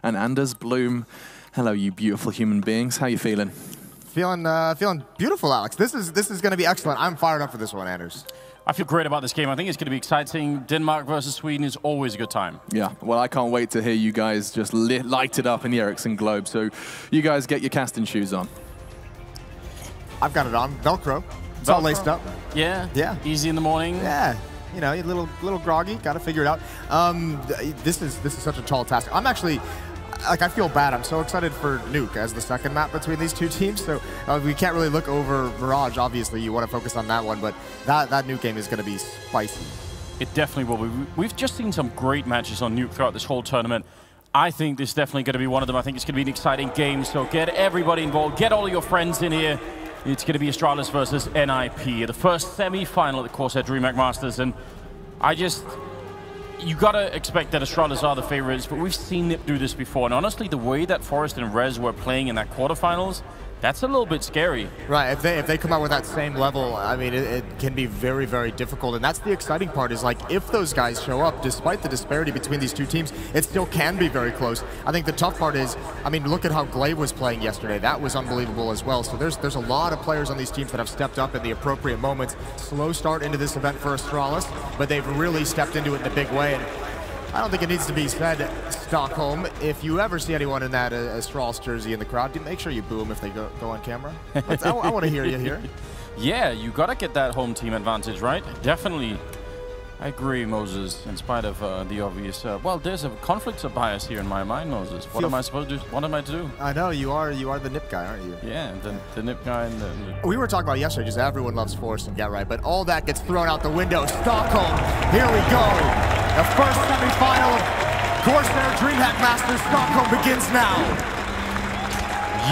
and Anders Bloom. Hello, you beautiful human beings. How you feeling? Feeling beautiful, Alex. This is going to be excellent. I'm fired up for this one, Anders. I feel great about this game. I think it's going to be exciting. Denmark versus Sweden is always a good time. Yeah, well, I can't wait to hear you guys just light it up in the Ericsson Globe. So you guys get your casting shoes on. I've got it on. Velcro. It's all laced up. Yeah? Yeah. Easy in the morning. Yeah. You know, a little groggy. Got to figure it out. This is such a tall task. I'm actually... Like, I feel bad. I'm so excited for Nuke as the second map between these two teams. So we can't really look over Mirage. Obviously, you want to focus on that one. But that Nuke game is going to be spicy. It definitely will be. We've just seen some great matches on Nuke throughout this whole tournament. I think this is definitely going to be one of them. I think it's going to be an exciting game. So get everybody involved. Get all of your friends in here. It's going to be Astralis versus NIP. The first semi-final at the CORSAIR DreamHack Masters. And you gotta expect that Astralis are the favorites, but we've seen NIP do this before. And honestly, the way that Forest and Rez were playing in that quarterfinals, that's a little bit scary. Right, if they come out with that same level, I mean, it can be very, very difficult. And that's the exciting part is, like, if those guys show up, despite the disparity between these two teams, it still can be very close. I think the tough part is, I mean, look at how Glaive was playing yesterday. That was unbelievable as well. So there's a lot of players on these teams that have stepped up in the appropriate moments. Slow start into this event for Astralis, but they've really stepped into it in a big way. And I don't think it needs to be said, Stockholm, if you ever see anyone in that Astralis jersey in the crowd, make sure you boo them if they go on camera. I want to hear you here. Yeah, you got to get that home team advantage, right? Definitely. I agree, Moses, in spite of the obvious... well, there's a conflict of bias here in my mind, Moses. What am I supposed to do? What am I to do? I know, you are the NIP guy, aren't you? Yeah, the NIP guy. And we were talking about yesterday, just everyone loves Forest and Get Right, but all that gets thrown out the window. Stockholm, here we go. The first semi-final of CORSAIR DreamHack Masters Stockholm begins now.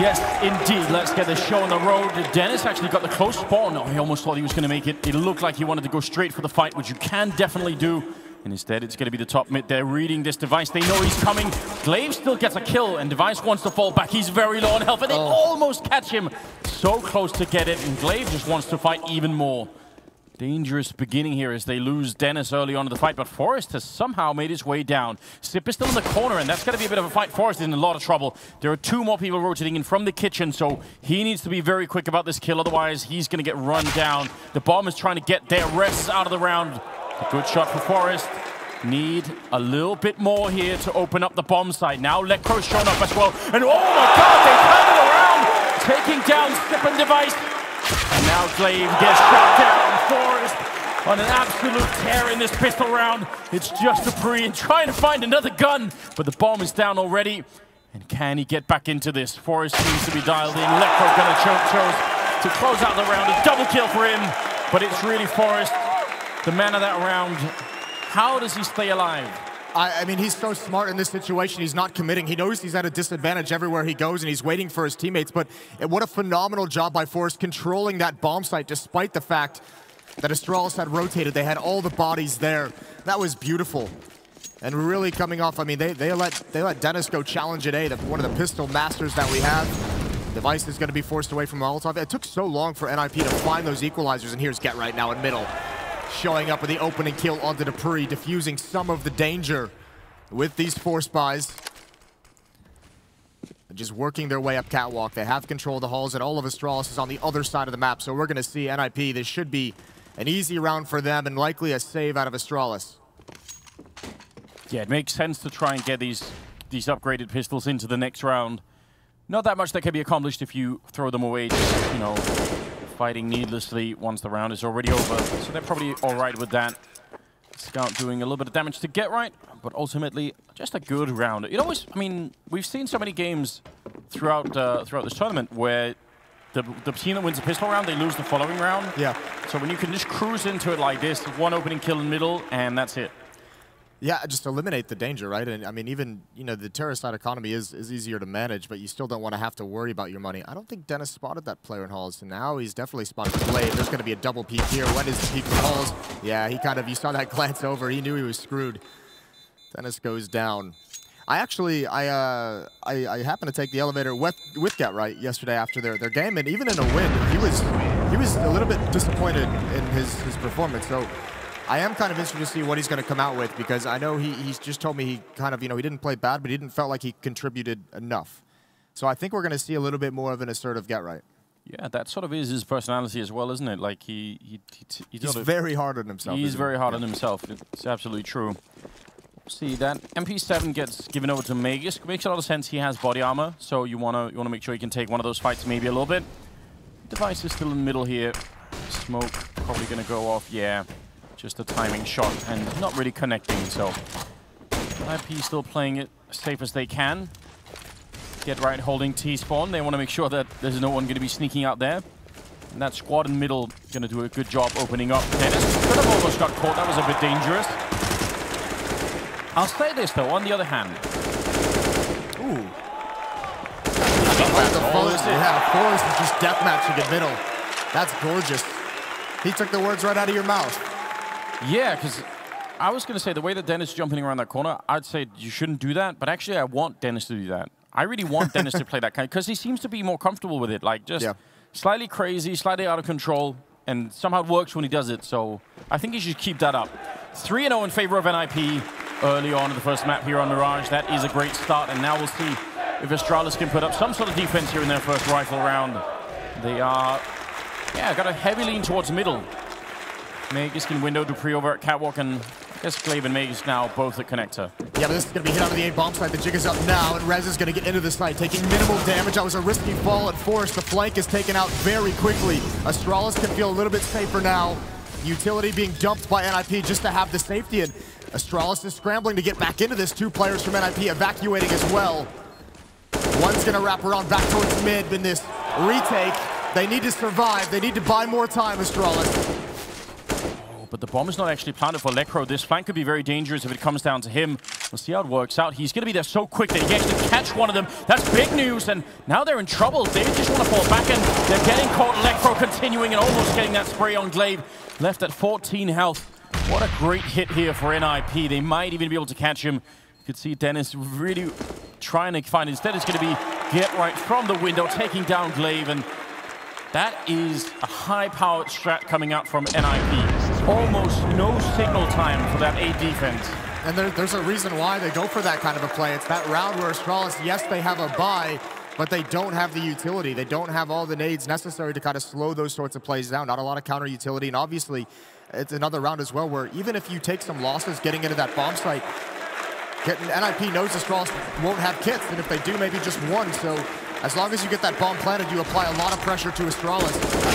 Yes, indeed. Let's get the show on the road. Dennis actually got the close spawn. No, he almost thought he was going to make it. It looked like he wanted to go straight for the fight, which you can definitely do. And instead, it's going to be the top mid. They're reading this Device. They know he's coming. Glaive still gets a kill, and Device wants to fall back. He's very low on health, and they almost catch him. So close to get it, and Glaive just wants to fight even more. Dangerous beginning here as they lose Dennis early on in the fight, but Forest has somehow made his way down. Sip is still in the corner, and that's going to be a bit of a fight. Forest is in a lot of trouble. There are two more people rotating in from the kitchen, so he needs to be very quick about this kill, otherwise he's going to get run down. The bomb is trying to get their rests out of the round. A good shot for Forest. Need a little bit more here to open up the bomb site. Now Lecro's shown up as well, and oh my god, they turn it around! Taking down Sip and Device. And now Glaive gets shot down. Forest on an absolute tear in this pistol round. It's just Dupree trying to find another gun, but the bomb is down already. And can he get back into this? Forest seems to be dialed in. Lecro gonna chose to close out the round. A double kill for him, but it's really Forest, the man of that round. How does he stay alive? I mean, he's so smart in this situation. He's not committing. He knows he's at a disadvantage everywhere he goes, and he's waiting for his teammates. But what a phenomenal job by Forest controlling that bomb site, despite the fact that Astralis had rotated. They had all the bodies there. That was beautiful. And really coming off, I mean, they let Dennis go challenge at A, one of the pistol masters that we have. Device is going to be forced away from Molotov. It took so long for NIP to find those equalizers, and here's Get Right now in middle. Showing up with the opening kill onto Dupree, diffusing some of the danger with these force buys. Just working their way up catwalk. They have control of the halls, and all of Astralis is on the other side of the map. So we're going to see NIP. This should be an easy round for them, and likely a save out of Astralis. Yeah, it makes sense to try and get these upgraded pistols into the next round. Not that much that can be accomplished if you throw them away, just, you know, fighting needlessly once the round is already over. So they're probably all right with that. Scout doing a little bit of damage to Get Right, but ultimately just a good round. It always, I mean, we've seen so many games throughout this tournament where the team that wins the pistol round, they lose the following round. Yeah. So when you can just cruise into it like this, one opening kill in the middle, and that's it. Yeah, just eliminate the danger, right? And I mean, even, you know, the terrorist economy is easier to manage, but you still don't want to have to worry about your money. I don't think Dennis spotted that player in Halls, and now he's definitely spotted Blade. There's going to be a double peek here. When is the peek for Halls? Yeah, he kind of, you saw that glance over. He knew he was screwed. Dennis goes down. I actually, I happened to take the elevator with Get Right yesterday after their game, and even in a win, he was a little bit disappointed in his performance. So I am kind of interested to see what he's going to come out with, because I know he's just told me he kind of, he didn't play bad, but he didn't felt like he contributed enough. So I think we're going to see a little bit more of an assertive get right. Yeah, that sort of is his personality as well, isn't it? Like he's very hard on himself. He's very hard on himself. It's absolutely true. See, that MP7 gets given over to Magus. Makes a lot of sense. He has body armor, so you wanna make sure he can take one of those fights maybe a little bit. Device is still in the middle here. Smoke probably gonna go off. Yeah, just a timing shot and not really connecting. So IP still playing it as safe as they can. Get right holding T-spawn. They want to make sure that there's no one going to be sneaking out there. And that squad in middle going to do a good job opening up. Dennis could have almost got caught. That was a bit dangerous. I'll say this though, on the other hand. Ooh. Forrest is just deathmatching in middle. That's gorgeous. He took the words right out of your mouth. Yeah, because I was going to say the way that Dennis is jumping around that corner, I'd say you shouldn't do that. But actually, I want Dennis to do that. I really want Dennis to play that kind, because he seems to be more comfortable with it. Like, just slightly crazy, slightly out of control, and somehow it works when he does it. So I think he should keep that up. 3-0 in favor of NIP early on in the first map here on Mirage. That is a great start, and now we'll see if Astralis can put up some sort of defense here in their first rifle round. They are, got a heavy lean towards middle. Magus can window Dupree over at Catwalk, and I guess Glaive and Magus now both at connector. Yeah, but this is going to be hit out of the A-bomb site. The jig is up now, and Rez is going to get into the site, taking minimal damage. That was a risky fall at Forrest. The flank is taken out very quickly. Astralis can feel a little bit safer now. Utility being dumped by NIP just to have the safety, and Astralis is scrambling to get back into this. 2 players from NIP evacuating as well. One's going to wrap around back towards mid in this retake. They need to survive. They need to buy more time, Astralis. But the bomb is not actually planted for Lekro. This flank could be very dangerous if it comes down to him. We'll see how it works out. He's going to be there so quick that he can actually catch one of them. That's big news, and now they're in trouble. They just want to fall back, and they're getting caught. Lekro continuing and almost getting that spray on Glaive. Left at 14 health. What a great hit here for NIP. They might even be able to catch him. You could see Dennis really trying to find. Instead, it's going to be get right from the window, taking down Glaive, and that is a high-powered strat coming out from NIP. Almost no signal time for that A defense. And there's a reason why they go for that kind of a play. It's that round where Astralis, yes, they have a buy, but they don't have the utility. They don't have all the nades necessary to kind of slow those sorts of plays down. Not a lot of counter utility, and obviously it's another round as well where even if you take some losses getting into that bomb site, NIP knows Astralis won't have kits, and if they do, maybe just one. So as long as you get that bomb planted, you apply a lot of pressure to Astralis.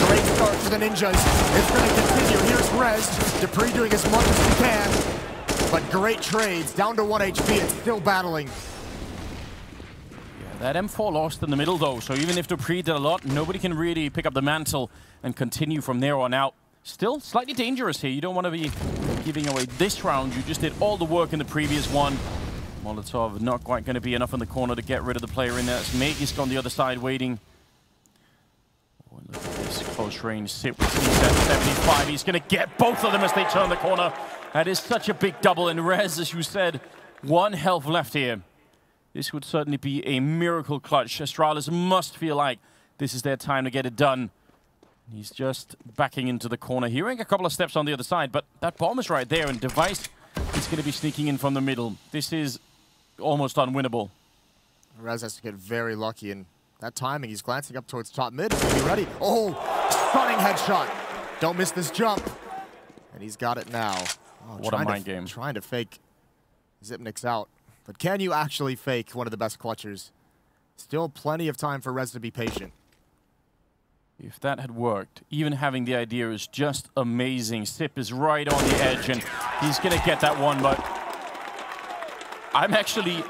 Great start for the Ninjas. It's going to continue. Here's Rez. Dupree doing as much as he can. But great trades. Down to 1 HP. It's still battling. Yeah, that M4 lost in the middle, though. So even if Dupree did a lot, nobody can really pick up the mantle and continue from there on out. Still slightly dangerous here. You don't want to be giving away this round. You just did all the work in the previous one. Molotov not quite going to be enough in the corner to get rid of the player in there. It's Magus on the other side waiting. Oh, look at this close range sit with C-75. He's going to get both of them as they turn the corner. That is such a big double. And Rez, as you said, 1 health left here. This would certainly be a miracle clutch. Astralis must feel like this is their time to get it done. He's just backing into the corner, hearing a couple of steps on the other side, but that bomb is right there, and Device is going to be sneaking in from the middle. This is almost unwinnable. Rez has to get very lucky, and that timing, he's glancing up towards top mid. He's be ready. Oh, stunning headshot. Don't miss this jump. And he's got it now. Oh, what a mind game. Trying to fake Zipnik's out. But can you actually fake one of the best clutchers? Still plenty of time for Rez to be patient. If that had worked, even having the idea is just amazing. Sip is right on the edge, and he's going to get that one, but I'm actually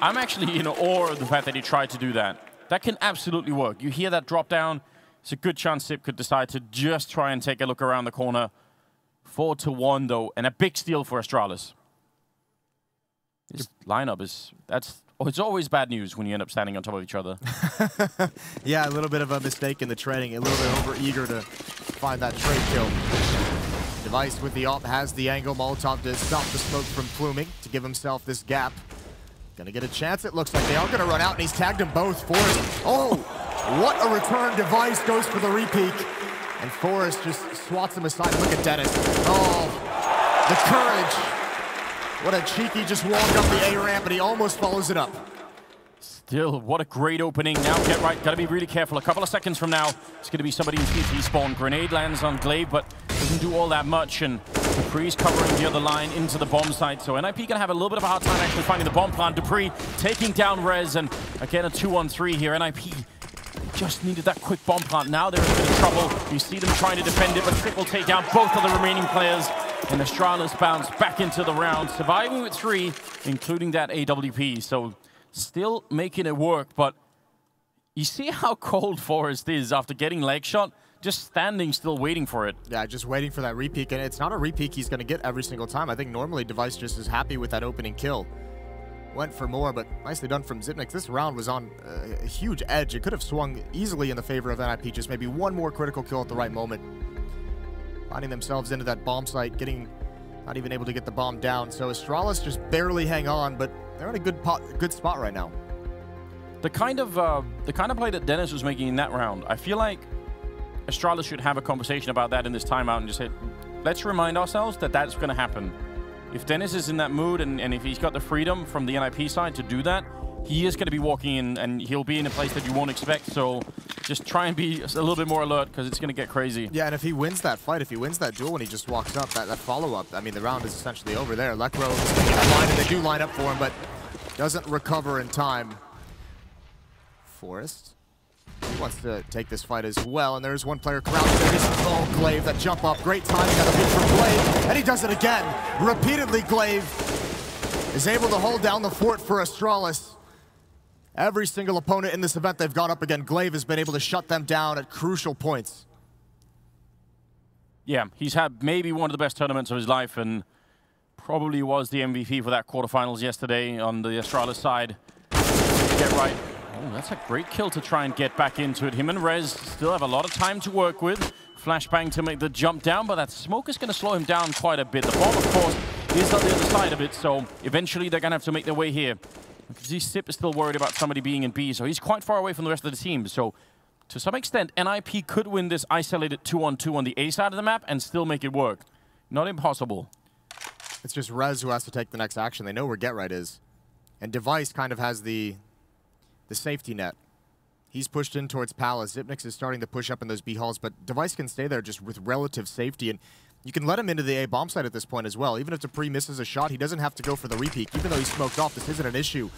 in awe of the fact that he tried to do that. That can absolutely work. You hear that drop down, it's a good chance Sip could decide to just try and take a look around the corner. 4-1 though, and a big steal for Astralis. This lineup is, it's always bad news when you end up standing on top of each other. Yeah, a little bit of a mistake in the trading, a little bit over-eager to find that trade kill. Device with the ult has the angle. Molotov to stop the smoke from pluming, to give himself this gap. Gonna get a chance, it looks like. They are gonna run out, and he's tagged them both. Forrest, oh, what a return. Device goes for the repeat. And Forrest just swats him aside. Look at Dennis. Oh, The courage. What a cheeky just walk up the A ramp, and he almost follows it up. Still, what a great opening. Now get right, gotta be really careful. A couple of seconds from now, it's gonna be somebody in CT spawn. Grenade lands on Glaive, but doesn't do all that much, and Dupree's covering the other line into the bomb site. So NIP gonna have a little bit of a hard time actually finding the bomb plant. Dupree taking down Rez, and again a 2-on-3 here. NIP just needed that quick bomb plant. Now they're in a bit of trouble. You see them trying to defend it, but Trick will take down both of the remaining players. And Astralis bounce back into the round, surviving with 3, including that AWP. So still making it work, but you see how cold Forrest is after getting leg shot? Just standing still waiting for it. Yeah, just waiting for that repeak, and it's not a repeak he's going to get every single time. I think normally Device just is happy with that opening kill. Went for more, but nicely done from Zipnik. This round was on a huge edge. It could have swung easily in the favor of NIP, just maybe one more critical kill at the right moment. Finding themselves into that bomb site, not even able to get the bomb down. So Astralis just barely hang on, but they're in a good spot right now. The kind of play that Dennis was making in that round, I feel like Astralis should have a conversation about that in this timeout and just say, let's remind ourselves that that's going to happen. If Dennis is in that mood and if he's got the freedom from the NIP side to do that, he is going to be walking in and he'll be in a place that you won't expect. So just try and be a little bit more alert because it's going to get crazy. Yeah, and if he wins that fight, if he wins that duel when he just walks up, that follow-up, I mean, the round is essentially over there. Lekro is taking the line, and they do line up for him, but doesn't recover in time. Forrest wants to take this fight as well, and there's one player crouched there. Oh, Glaive, that jump up. Great timing out of it from Glaive, and he does it again. Repeatedly, Glaive is able to hold down the fort for Astralis. Every single opponent in this event they've gone up again, Glaive has been able to shut them down at crucial points. Yeah, he's had maybe one of the best tournaments of his life and probably was the MVP for that quarterfinals yesterday on the Astralis side. Get right. Oh, that's a great kill to try and get back into it. Him and Rez still have a lot of time to work with. Flashbang to make the jump down, but that smoke is going to slow him down quite a bit. The bomb, of course, is on the other side of it, so eventually they're going to have to make their way here. Because Sip is still worried about somebody being in B, so he's quite far away from the rest of the team. So to some extent, NIP could win this isolated 2-on-2 on the A side of the map and still make it work. Not impossible. It's just Rez who has to take the next action. They know where Get Right is. And Device kind of has the safety net. He's pushed in towards Palace. Zipnix is starting to push up in those B halls, but Device can stay there just with relative safety. And you can let him into the A bomb site at this point as well. Even if Dupree misses a shot, he doesn't have to go for the repeat. Even though he's smoked off, this isn't an issue.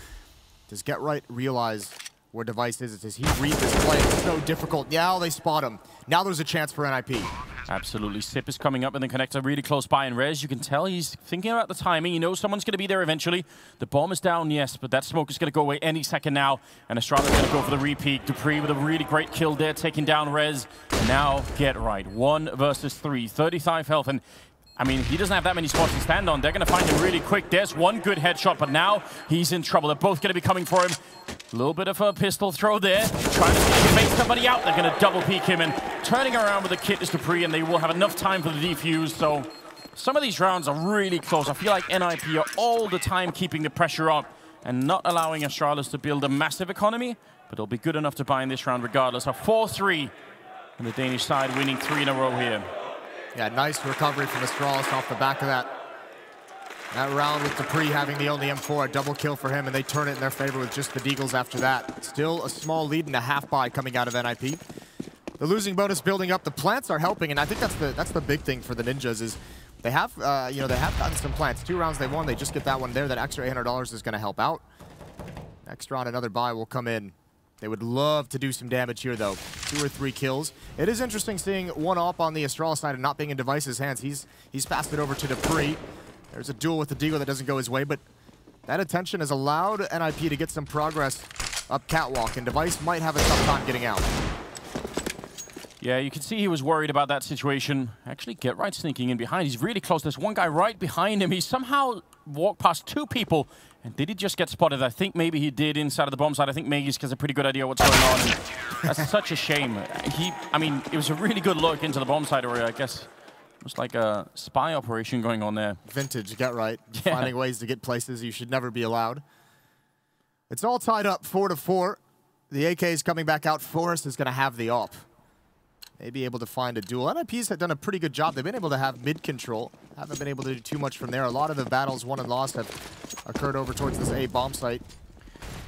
Does Get Right realize where Device is? Does he read this play? It's so difficult. Now they spot him. Now there's a chance for NIP. Absolutely. Sip is coming up and the connector really close by. And Rez, you can tell he's thinking about the timing. He knows someone's going to be there eventually. The bomb is down, yes, but that smoke is going to go away any second now. And Astralis going to go for the repeat. Dupree with a really great kill there, taking down Rez. Now Get Right. 1 versus 3. 35 health. And I mean, he doesn't have that many spots to stand on. They're going to find him really quick. There's one good headshot, but now he's in trouble. They're both going to be coming for him. A little bit of a pistol throw there. Trying to see if he makes somebody out. They're going to double peek him, and turning around with the kit is Dupree, and they will have enough time for the defuse. So some of these rounds are really close. I feel like NIP are all the time keeping the pressure up and not allowing Astralis to build a massive economy, but it'll be good enough to buy in this round regardless. A 4-3 on the Danish side, winning 3 in a row here. Yeah, nice recovery from Astralis off the back of that. That round with Dupree having the only M4, a double kill for him, and they turn it in their favor with just the Deagles after that. Still a small lead and a half buy coming out of NIP. The losing bonus building up. The plants are helping, and I think that's the big thing for the Ninjas is they have they have gotten some plants. 2 rounds they won, they just get that one there. That extra $800 is going to help out. Next round, another buy will come in. They would love to do some damage here, though. 2 or 3 kills. It is interesting seeing one op on the Astralis side and not being in Device's hands. He's passed it over to Dupree. There's a duel with the Deagle that doesn't go his way, but that attention has allowed NIP to get some progress up catwalk, and Device might have a tough time getting out. Yeah, you can see he was worried about that situation. Actually, Get Right sneaking in behind. He's really close. There's one guy right behind him. He somehow walked past 2 people. And did he just get spotted? I think maybe he did inside of the bomb side. I think Magus has a pretty good idea what's going on. And that's such a shame. I mean, it was a really good look into the bomb side area. I guess it was like a spy operation going on there. Vintage, Get Right. Yeah. Finding ways to get places you should never be allowed. It's all tied up 4-4. The AK is coming back out. Forrest is going to have the op. Maybe able to find a duel. NIPs have done a pretty good job. They've been able to have mid control. Haven't been able to do too much from there. A lot of the battles won and lost have occurred over towards this A bomb site.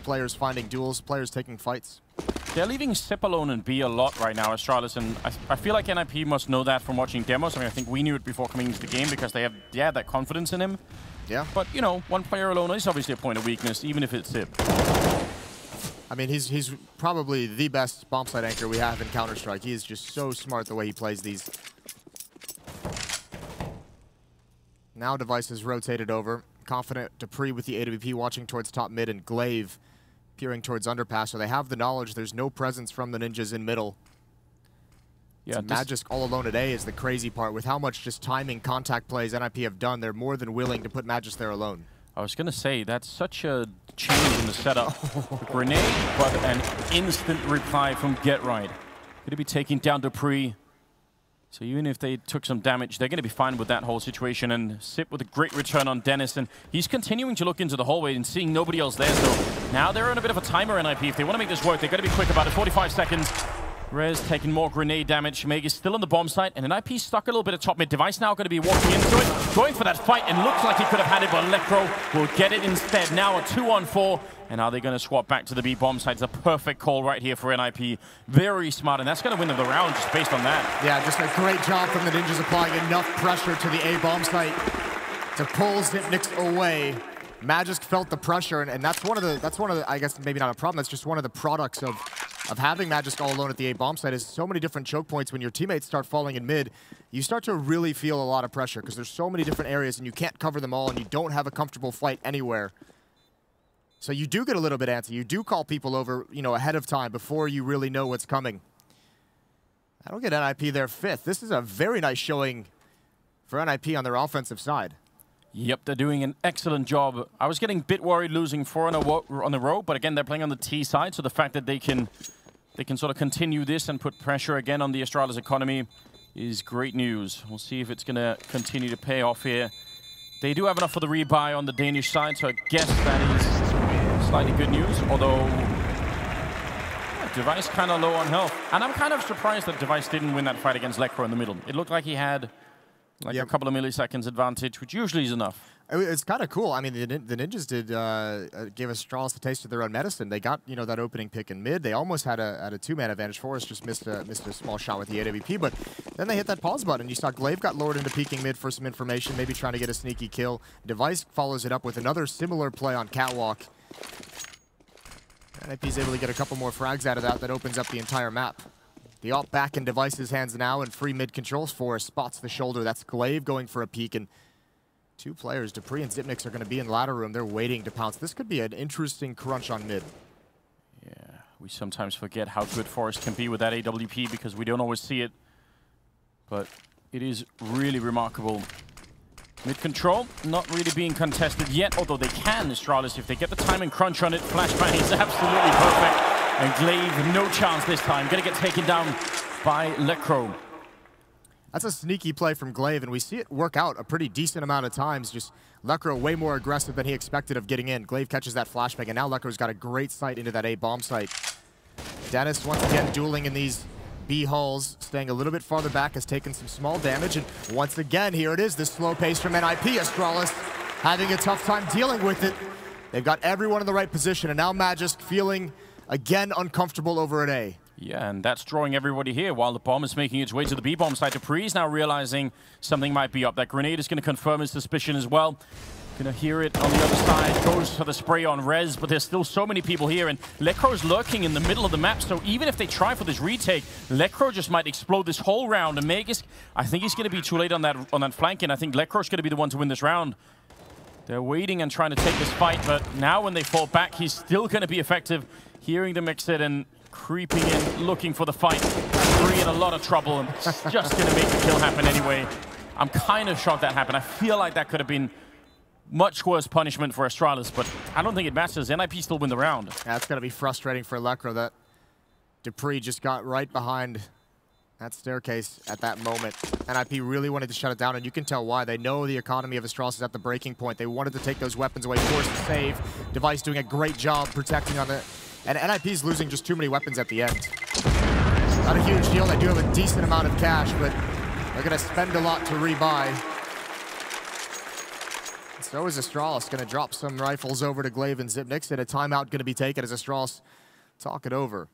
Players finding duels, players taking fights. They're leaving Sip alone in B a lot right now, Astralis, and I feel like NIP must know that from watching demos. I mean, I think we knew it before coming into the game because they have that confidence in him. Yeah. But, you know, one player alone is obviously a point of weakness, even if it's Sip. I mean, he's probably the best bomb site anchor we have in Counter-Strike. He is just so smart the way he plays these. Now Device is rotated over. Confident Dupree with the AWP watching towards top mid, and Glaive peering towards underpass. So they have the knowledge. There's no presence from the Ninjas in middle. Yeah, Magisk all alone at A is the crazy part. With how much just timing contact plays NIP have done, they're more than willing to put Magisk there alone. I was going to say, that's such a change in the setup. Grenade, but an instant reply from Get Right. Going to be taking down Dupree. So even if they took some damage, they're going to be fine with that whole situation. And Sip with a great return on Dennis. And he's continuing to look into the hallway and seeing nobody else there. So now they're on a bit of a timer, NIP. If they want to make this work, they've got to be quick about it. 45 seconds. Rez taking more grenade damage. Meg is still on the bomb site, and NIP stuck a little bit of top mid. Device now going to be walking into it, going for that fight, and looks like he could have had it, but Electro will get it instead. Now a 2-on-4, and are they going to swap back to the B bomb site? It's a perfect call right here for NIP. Very smart, and that's going to win them the round just based on that. Yeah, just a great job from the Ninjas applying enough pressure to the A bomb site to pull Zipnix away. Magisk felt the pressure, and that's one of the, I guess maybe not a problem, that's just one of the products of having Magisk all alone at the A bomb site. Is so many different choke points. When your teammates start falling in mid, you start to really feel a lot of pressure because there's so many different areas and you can't cover them all, and you don't have a comfortable fight anywhere. So you do get a little bit antsy. You do call people over, you know, ahead of time before you really know what's coming. That'll get NIP their 5th. This is a very nice showing for NIP on their offensive side. Yep, they're doing an excellent job. I was getting a bit worried losing 4 on the row, but again, they're playing on the T side, so the fact that they can sort of continue this and put pressure again on the Astralis economy is great news. We'll see if it's going to continue to pay off here. They do have enough for the rebuy on the Danish side, so I guess that is slightly good news, although Device kind of low on health. And I'm kind of surprised that Device didn't win that fight against Lekro in the middle. It looked like he had like a couple of milliseconds advantage, which usually is enough. It's kind of cool. I mean, the Ninjas did give Astralis a taste of their own medicine. They got, you know, that opening pick in mid. They almost had a 2-man advantage. Forrest just missed a small shot with the AWP, but then they hit that pause button. You saw Glaive got lowered into peeking mid for some information, maybe trying to get a sneaky kill. Device follows it up with another similar play on Catwalk. NIP's able to get a couple more frags out of that. That opens up the entire map. The ult back in Device's hands now, and free mid controls. Forrest spots the shoulder. That's Glaive going for a peek, and 2 players, Dupree and Zipnix, are going to be in ladder room. They're waiting to pounce. This could be an interesting crunch on mid. Yeah, we sometimes forget how good Forrest can be with that AWP because we don't always see it. But it is really remarkable. Mid control, not really being contested yet, although they can, Astralis, if they get the timing crunch on it. Flashbang is absolutely perfect. And Glaive, no chance this time. Gonna get taken down by Lekro. That's a sneaky play from Glaive, and we see it work out a pretty decent amount of times. Just Lekro way more aggressive than he expected of getting in. Glaive catches that flashbang, and now Lekro's got a great sight into that A bomb site. Dennis, once again, dueling in these B hulls, staying a little bit farther back, has taken some small damage, and once again, here it is, the slow pace from NIP. Astralis having a tough time dealing with it. They've got everyone in the right position, and now Magisk feeling again uncomfortable over at A. Yeah, and that's drawing everybody here while the bomb is making its way to the B bomb site. Dupree's now realizing something might be up. That grenade is going to confirm his suspicion as well. Gonna hear it on the other side. Goes for the spray on Rez, but there's still so many people here, and Lekro's lurking in the middle of the map, so even if they try for this retake, Lekro just might explode this whole round. And Magisk, I think he's gonna be too late on that flank, and I think Lekro's gonna be the one to win this round. They're waiting and trying to take this fight, but now when they fall back, he's still gonna be effective. Hearing them exit and creeping in, looking for the fight. Three in a lot of trouble, and it's just gonna make the kill happen anyway. I'm kind of shocked that happened. I feel like that could have been much worse punishment for Astralis, but I don't think it matters. NIP still win the round. That's going to be frustrating for Lekro that Dupree just got right behind that staircase at that moment. NIP really wanted to shut it down, and you can tell why. They know the economy of Astralis is at the breaking point. They wanted to take those weapons away, force the save. Device doing a great job protecting on the... And NIP's losing just too many weapons at the end. Not a huge deal. They do have a decent amount of cash, but they're going to spend a lot to rebuy. So is Astralis going to drop some rifles over to Glaive and Zipnix, and a timeout going to be taken as Astralis talk it over.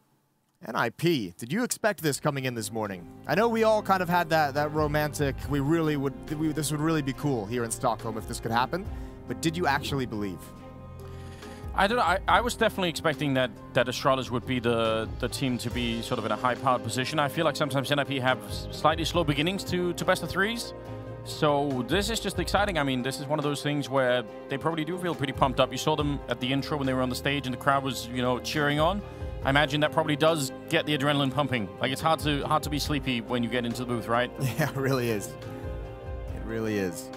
NIP, did you expect this coming in this morning? I know we all kind of had that romantic, this would really be cool here in Stockholm if this could happen, but did you actually believe? I don't know. I was definitely expecting that Astralis would be the team to be sort of in a high-powered position. I feel like sometimes NIP have slightly slow beginnings to best of threes. So this is just exciting. I mean, this is one of those things where they probably do feel pretty pumped up. You saw them at the intro when they were on the stage and the crowd was, you know, cheering on. I imagine that probably does get the adrenaline pumping. Like, it's hard to be sleepy when you get into the booth, right? Yeah, it really is. It really is.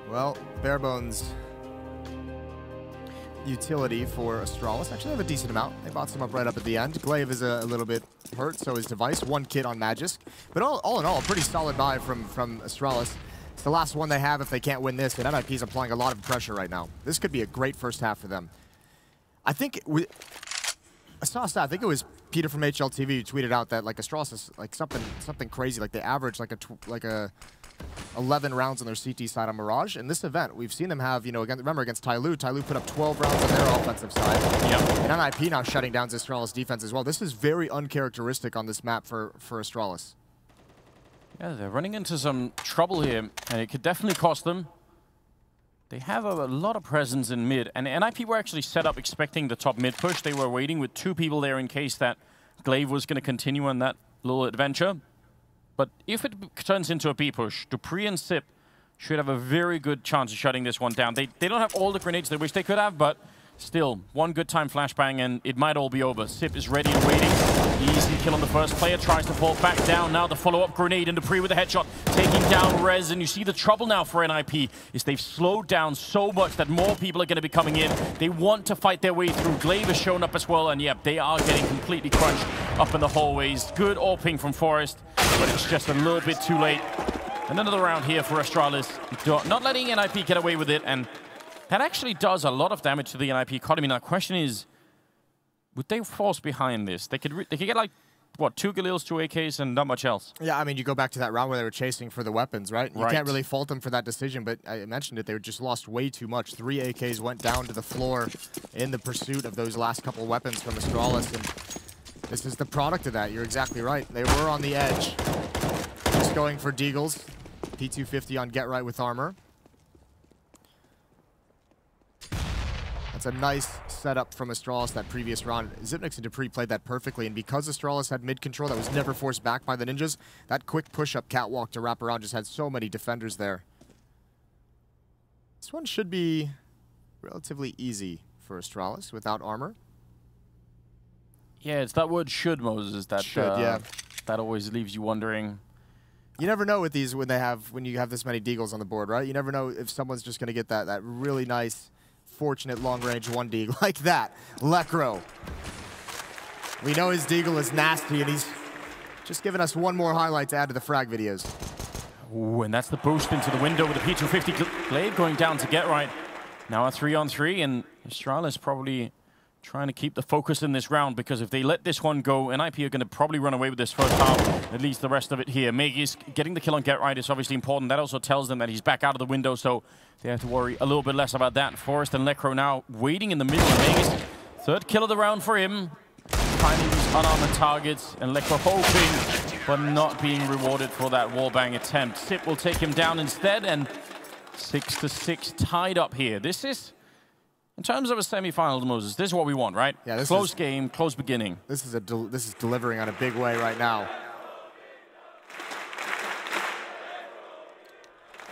Well, bare bones utility for Astralis. Actually, they have a decent amount. They bought some up right up at the end. Glaive is a little bit hurt, so is Device. One kit on Magisk. But all in all, a pretty solid buy from Astralis. It's the last one they have if they can't win this, and NIP is applying a lot of pressure right now. This could be a great first half for them. I think I saw a stat. I think it was Peter from HLTV who tweeted out that like Astralis is like something crazy. Like they average like a 11 rounds on their CT side on Mirage. In this event, we've seen them have, you know, remember against Tyloo put up 12 rounds on their offensive side. Yep. And NIP now shutting down Astralis defense as well. This is very uncharacteristic on this map for Astralis. Yeah, they're running into some trouble here, and it could definitely cost them. They have a lot of presence in mid, and NIP were actually set up expecting the top mid push. They were waiting with 2 people there in case that Glaive was going to continue on that little adventure. But if it turns into a B push, Dupree and Sip should have a very good chance of shutting this one down. They don't have all the grenades they wish they could have, but still, one good time flashbang and it might all be over. Sip is ready and waiting. Easy kill on the first player, tries to fall back down. Now the follow-up grenade and Dupree with a headshot, taking down Rez. And you see the trouble now for NIP is they've slowed down so much that more people are going to be coming in. They want to fight their way through. Glaive has shown up as well, and yep, they are getting completely crunched up in the hallways. Good AWPing from Forest, but it's just a little bit too late. And another round here for Astralis, not letting NIP get away with it, and that actually does a lot of damage to the NIP economy. Now the question is, would they force behind this? They could get like, what, 2 Galils, 2 AKs, and not much else. Yeah, I mean, you go back to that round where they were chasing for the weapons, right? You can't really fault them for that decision, but I mentioned it, they just lost way too much. 3 AKs went down to the floor in the pursuit of those last couple weapons from Astralis, and this is the product of that. You're exactly right. They were on the edge. Just going for Deagles. P250 on Get Right with armor. That's a nice setup from Astralis that previous round. Zipnix and Dupree played that perfectly, and because Astralis had mid-control that was never forced back by the Ninjas, that quick push-up catwalk to wrap around just had so many defenders there. This one should be relatively easy for Astralis without armor. Yeah, it's that word "should," Moses. That should, yeah. That always leaves you wondering. You never know with these when you have this many Deagles on the board, right? You never know if someone's just going to get that really nice, fortunate long-range 1 Deagle like that. Lekro. We know his Deagle is nasty, and he's just giving us one more highlight to add to the frag videos. Ooh, and that's the boost into the window with the P250 Glaive going down to Get Right. Now a 3-on-3, and Astralis probably trying to keep the focus in this round, because if they let this one go, NIP are going to probably run away with this first half, at least the rest of it here. Megis getting the kill on Get Right is obviously important. That also tells them that he's back out of the window, so they have to worry a little bit less about that. Forrest and Lekro now waiting in the middle. Megis, 3rd kill of the round for him. Finding these unarmored targets, and Lekro hoping, but not being rewarded for that wallbang attempt. Sip will take him down instead, and 6-6 tied up here. This is, in terms of a semi-final, Moses, this is what we want, right? Yeah, this close game, close beginning. This is delivering on a big way right now.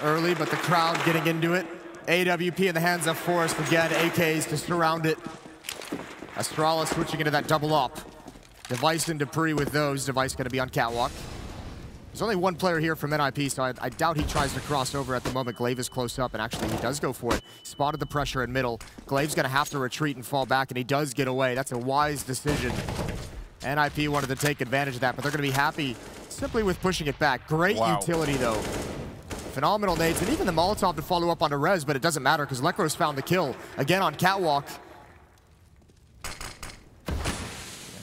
Early, but the crowd getting into it. AWP in the hands of Forrest again. AKs to surround it. Astralis switching into that double up. Device and Dupree with those. Device going to be on catwalk. There's only one player here from NIP, so I doubt he tries to cross over at the moment. Glaive is close up, and actually he does go for it. Spotted the pressure in middle. Glaive's going to have to retreat and fall back, and he does get away. That's a wise decision. NIP wanted to take advantage of that, but they're going to be happy simply with pushing it back. Great utility, though. Phenomenal nades, and even the Molotov to follow up on the Rez, but it doesn't matter because Lekro's found the kill. Again on catwalk.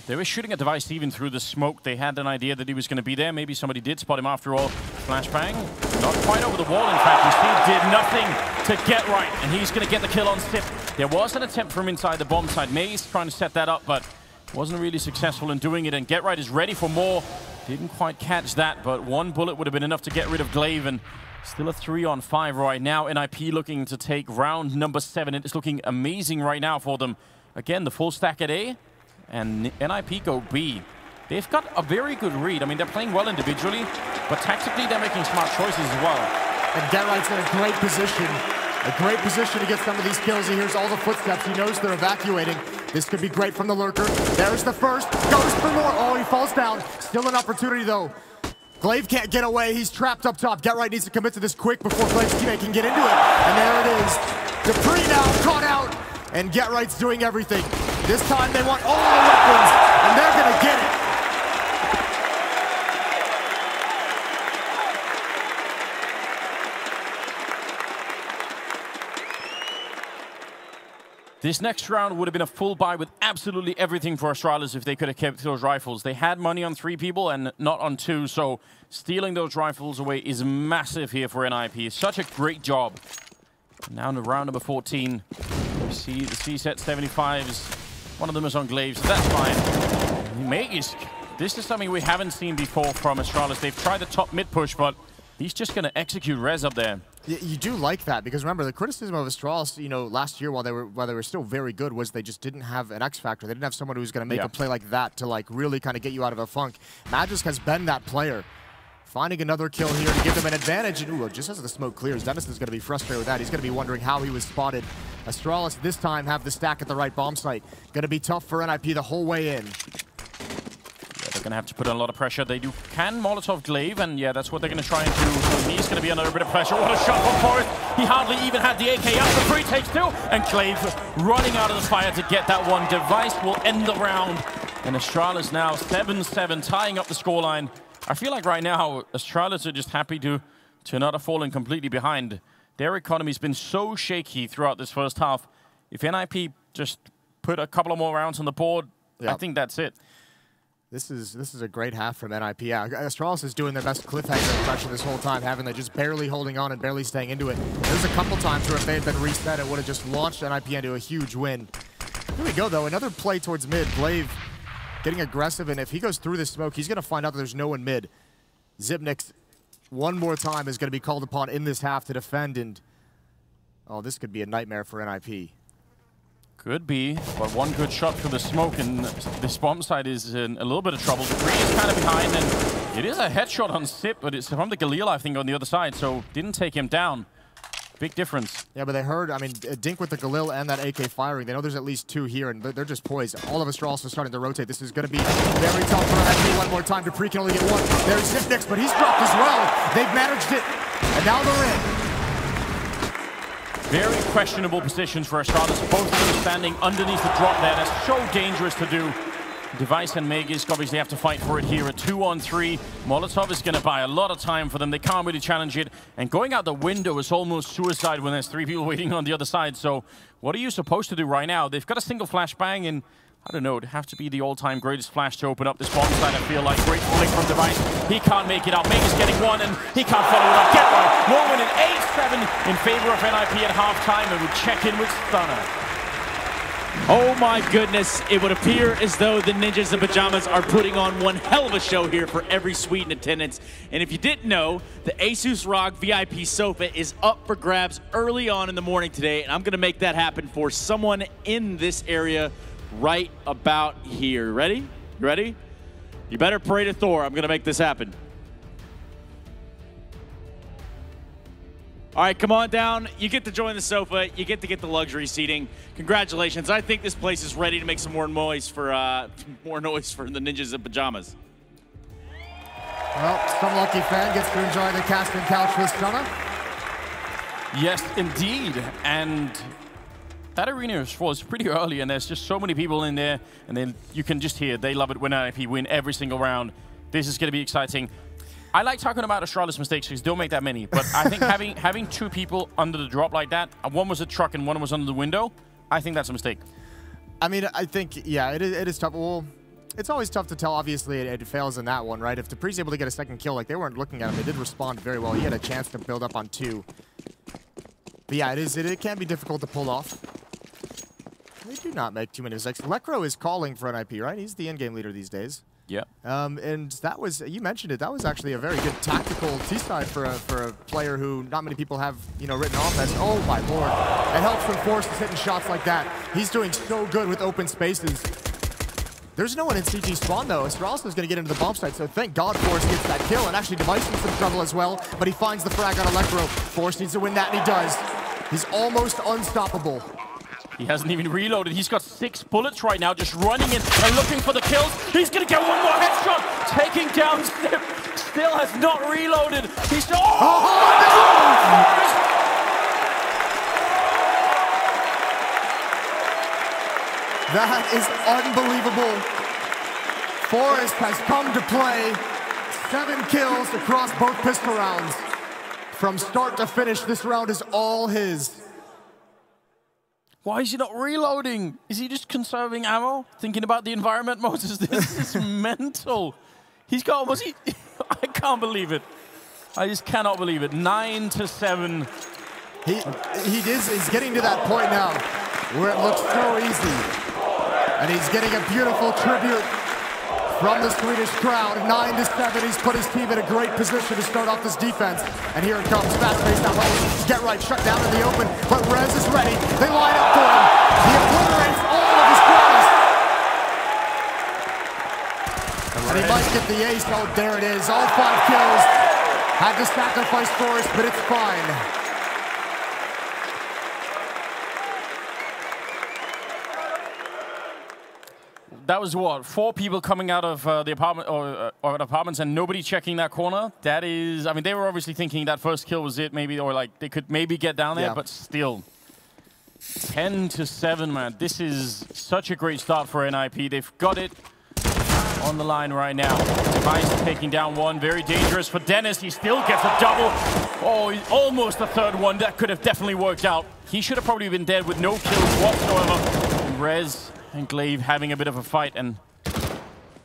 They were shooting a device even through the smoke. They had an idea that he was going to be there. Maybe somebody did spot him after all. Flashbang. Not quite over the wall, in fact. You see, did nothing to get right. And he's going to get the kill on Sip. There was an attempt from inside the bomb side. Maze trying to set that up, but wasn't really successful in doing it. And Get Right is ready for more. Didn't quite catch that, but one bullet would have been enough to get rid of Glaive. And still a 3-on-5 right now. NIP looking to take round number 7. It is looking amazing right now for them. Again, the full stack at A. And NIP go B. They've got a very good read. I mean, they're playing well individually, but tactically they're making smart choices as well. And Get Right's in a great position to get some of these kills. He hears all the footsteps. He knows they're evacuating. This could be great from the lurker. There's the first. Goes for more. Oh, he falls down. Still an opportunity, though. Glaive can't get away. He's trapped up top. Get Right needs to commit to this quick before Glaive's teammate can get into it. And there it is. Dupree now caught out. And Get Right's doing everything. This time they want all of the weapons, and they're going to get it. This next round would have been a full buy with absolutely everything for Astralis if they could have kept those rifles. They had money on 3 people and not on 2, so stealing those rifles away is massive here for NIP. It's such a great job. Now in round number 14, you see the C-set 75s. One of them is on Glaive, so that's fine. Magus, this is something we haven't seen before from Astralis. They've tried the top mid push, but he's just going to execute res up there. You do like that, because remember, the criticism of Astralis, you know, last year while they were still very good was they just didn't have an X factor. They didn't have someone who was going to make a play like that to like really kind of get you out of a funk. Magisk has been that player. Finding another kill here to give them an advantage. And ooh, just as the smoke clears, Dennis is going to be frustrated with that. He's going to be wondering how he was spotted. Astralis this time have the stack at the right bomb site. Going to be tough for NIP the whole way in. Yeah, they're going to have to put on a lot of pressure. They can Molotov Glaive, and yeah, that's what they're going to try and do. So he's going to be under a bit of pressure. What a shot from Forrest. He hardly even had the AK out. The 3 takes 2, and Glaive running out of the fire to get that one. Device will end the round. And Astralis now 7-7, tying up the scoreline. I feel like right now, Astralis are just happy to not have fallen completely behind. Their economy's been so shaky throughout this first half. If NIP just put a couple of more rounds on the board, I think that's it. This is a great half from NIP. Yeah, Astralis is doing their best cliffhanger impression this whole time, having they just barely holding on and barely staying into it. There's a couple times where if they had been reset, it would have just launched NIP into a huge win. Here we go, though. Another play towards mid. Glaive getting aggressive, and if he goes through the smoke, he's going to find out that there's no one mid. Zipnix, one more time, is going to be called upon in this half to defend, and oh, this could be a nightmare for NIP. Could be, but one good shot through the smoke, and this bomb side is in a little bit of trouble. Dupree is kind of behind, and it is a headshot on Sip, but it's from the Galil, I think, on the other side, so didn't take him down. Big difference. Yeah, but they heard, I mean, Dink with the Galil and that AK firing. They know there's at least 2 here, and they're just poised. All of Astralis are starting to rotate. This is going to be very tough for NIP one more time. Dupree can only get 1. There's Zipnix, but he's dropped as well. They've managed it, and now they're in. Very questionable positions for Astralis. Both of them standing underneath the drop there. That's so dangerous to do. Device and Magus obviously have to fight for it here. A 2-on-3. Molotov is going to buy a lot of time for them. They can't really challenge it. And going out the window is almost suicide when there's 3 people waiting on the other side. So what are you supposed to do right now? They've got a single flashbang, and I don't know, it'd have to be the all-time greatest flash to open up this bomb side, I feel like. Great flick from Device. He can't make it out. Magus getting 1, and he can't follow it up. Get right. Norman in 8-7 in favor of NIP at halftime, and we check in with Stunner. Oh my goodness, it would appear as though the Ninjas in Pyjamas are putting on one hell of a show here for every suite in attendance. And if you didn't know, the Asus ROG VIP sofa is up for grabs early on in the morning today, and I'm gonna make that happen for someone in this area right about here. Ready? You ready? You better pray to Thor. I'm gonna make this happen. All right, come on down. You get to join the sofa. You get to get the luxury seating. Congratulations. I think this place is ready to make some more noise for the Ninjas in Pyjamas. Well, some lucky fan gets to enjoy the casting couch with Stunner. Yes, indeed. And that arena was pretty early, and there's just so many people in there, and then you can just hear they love it when NIP win every single round. This is going to be exciting. I like talking about Astralis mistakes because don't make that many, but I think having 2 people under the drop like that, one was a truck and one was under the window, I think that's a mistake. I mean, I think, yeah, it is tough. Well, It's always tough to tell. Obviously, it fails in that one, right? If Dupree's able to get a second kill, like they weren't looking at him, they did respond very well. He had a chance to build up on 2. But yeah, it can be difficult to pull off. They do not make too many mistakes. Lekro is calling for an IP, right? He's the in-game leader these days. Yeah. And that was, you mentioned it, that was actually a very good tactical T-side for a player who not many people have, you know, written off as, oh my lord. It helps when Forrest is hitting shots like that. He's doing so good with open spaces. There's no one in CT spawn though. Astralis is going to get into the bomb site, so thank God Forrest gets that kill. And actually Device in some trouble as well, but he finds the frag on Electro. Forrest needs to win that, and he does. He's almost unstoppable. He hasn't even reloaded. He's got 6 bullets right now, just running in and looking for the kills. He's going to get one more headshot, taking down Snip. Still has not reloaded. He's still... That is unbelievable. Forrest has come to play. 7 kills across both pistol rounds. From start to finish, this round is all his. Why is he not reloading? Is he just conserving ammo? Thinking about the environment, Moses? This is mental. He's got, was he? I can't believe it. I just cannot believe it. 9-7. He's getting to that point now where it looks so easy. And he's getting a beautiful tribute from the Swedish crowd. 9-7, he's put his team in a great position to start off this defense. And here it comes, fast-paced out. Get right, shut down in the open, but Rez is ready. They line up for him. He obliterates all of his corners. And he might get the ace. Oh, there it is, all 5 kills. Had to sacrifice Forrest, but it's fine. That was what, 4 people coming out of the apartment or apartments and nobody checking that corner. That is, I mean, they were obviously thinking that first kill was it, maybe, or like they could maybe get down there, but still. 10-7, man. This is such a great start for NIP. They've got it on the line right now. Device taking down 1, very dangerous for Dennis. He still gets a double. Oh, he's almost a 3rd one. That could have definitely worked out. He should have probably been dead with no kills whatsoever. And Rez and Glaive having a bit of a fight, and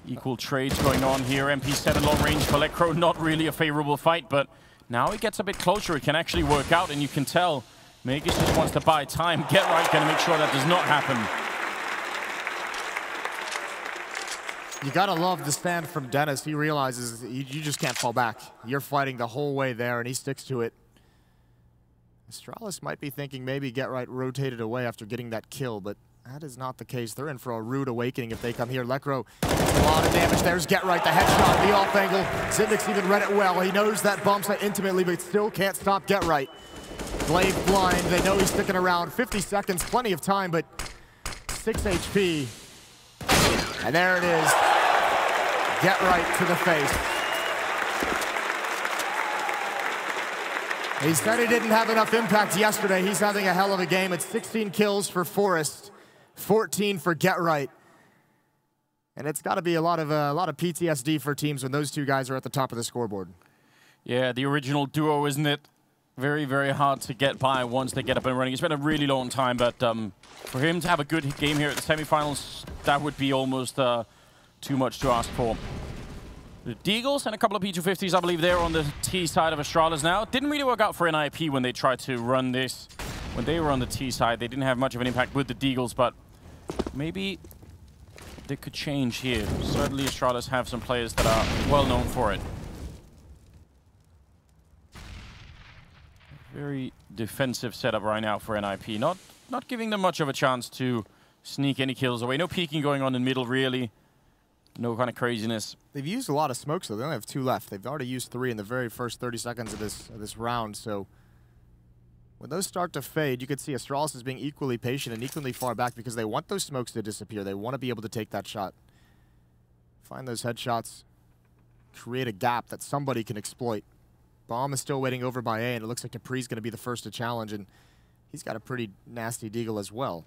equal trades going on here. MP7 long range for Lekro, not really a favorable fight, but now it gets a bit closer. It can actually work out, and you can tell Magus just wants to buy time. Get right, gonna make sure that does not happen. You gotta love the stand from Dennis. He realizes you just can't fall back. You're fighting the whole way there, and he sticks to it. Astralis might be thinking maybe Get Right rotated away after getting that kill, but that is not the case. They're in for a rude awakening if they come here. Lekro gets a lot of damage. There's Get Right, the headshot, the off angle. Zimnik's even read it well. He knows that bomb site intimately, but still can't stop Get Right. Glaive blind. They know he's sticking around. 50 seconds, plenty of time, but 6 HP. And there it is. Get Right to the face. He said he didn't have enough impact yesterday. He's having a hell of a game. It's 16 kills for Forrest. 14 for Get Right. And it's got to be a lot of PTSD for teams when those 2 guys are at the top of the scoreboard. Yeah, the original duo, isn't it? Very, very hard to get by once they get up and running. It's been a really long time, but for him to have a good game here at the semifinals, that would be almost too much to ask for. The Deagles and a couple of P250s, I believe they're on the T side of Astralis now. Didn't really work out for NIP when they tried to run this. When they were on the T side, they didn't have much of an impact with the Deagles, but maybe they could change here. Certainly Astralis have some players that are well known for it. Very defensive setup right now for NIP. Not giving them much of a chance to sneak any kills away. No peeking going on in middle, really. No kind of craziness. They've used a lot of smokes, though. They only have 2 left. They've already used 3 in the very first 30 seconds of this round, so when those start to fade, you can see Astralis is being equally patient and equally far back because they want those smokes to disappear. They want to be able to take that shot. Find those headshots. Create a gap that somebody can exploit. Bomb is still waiting over by A, and it looks like Dupree's going to be the first to challenge, and he's got a pretty nasty deagle as well.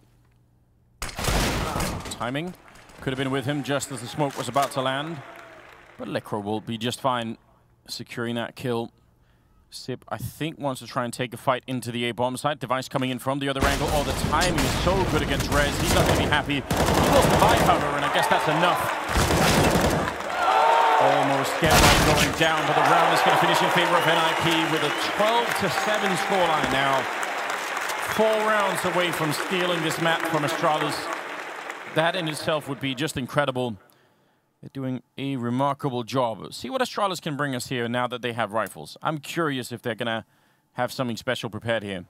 Timing could have been with him just as the smoke was about to land, but Lekro will be just fine securing that kill. Sip, I think, wants to try and take a fight into the A bomb site. Device coming in from the other angle. Oh, the timing is so good against Rez. He's not going to be happy. He lost the high cover, and I guess that's enough. just get right going down, but the round is going to finish in favor of NIP with a 12-7 scoreline now. 4 rounds away from stealing this map from Astralis. That in itself would be just incredible. They're doing a remarkable job. See what Astralis can bring us here now that they have rifles. I'm curious if they're going to have something special prepared here.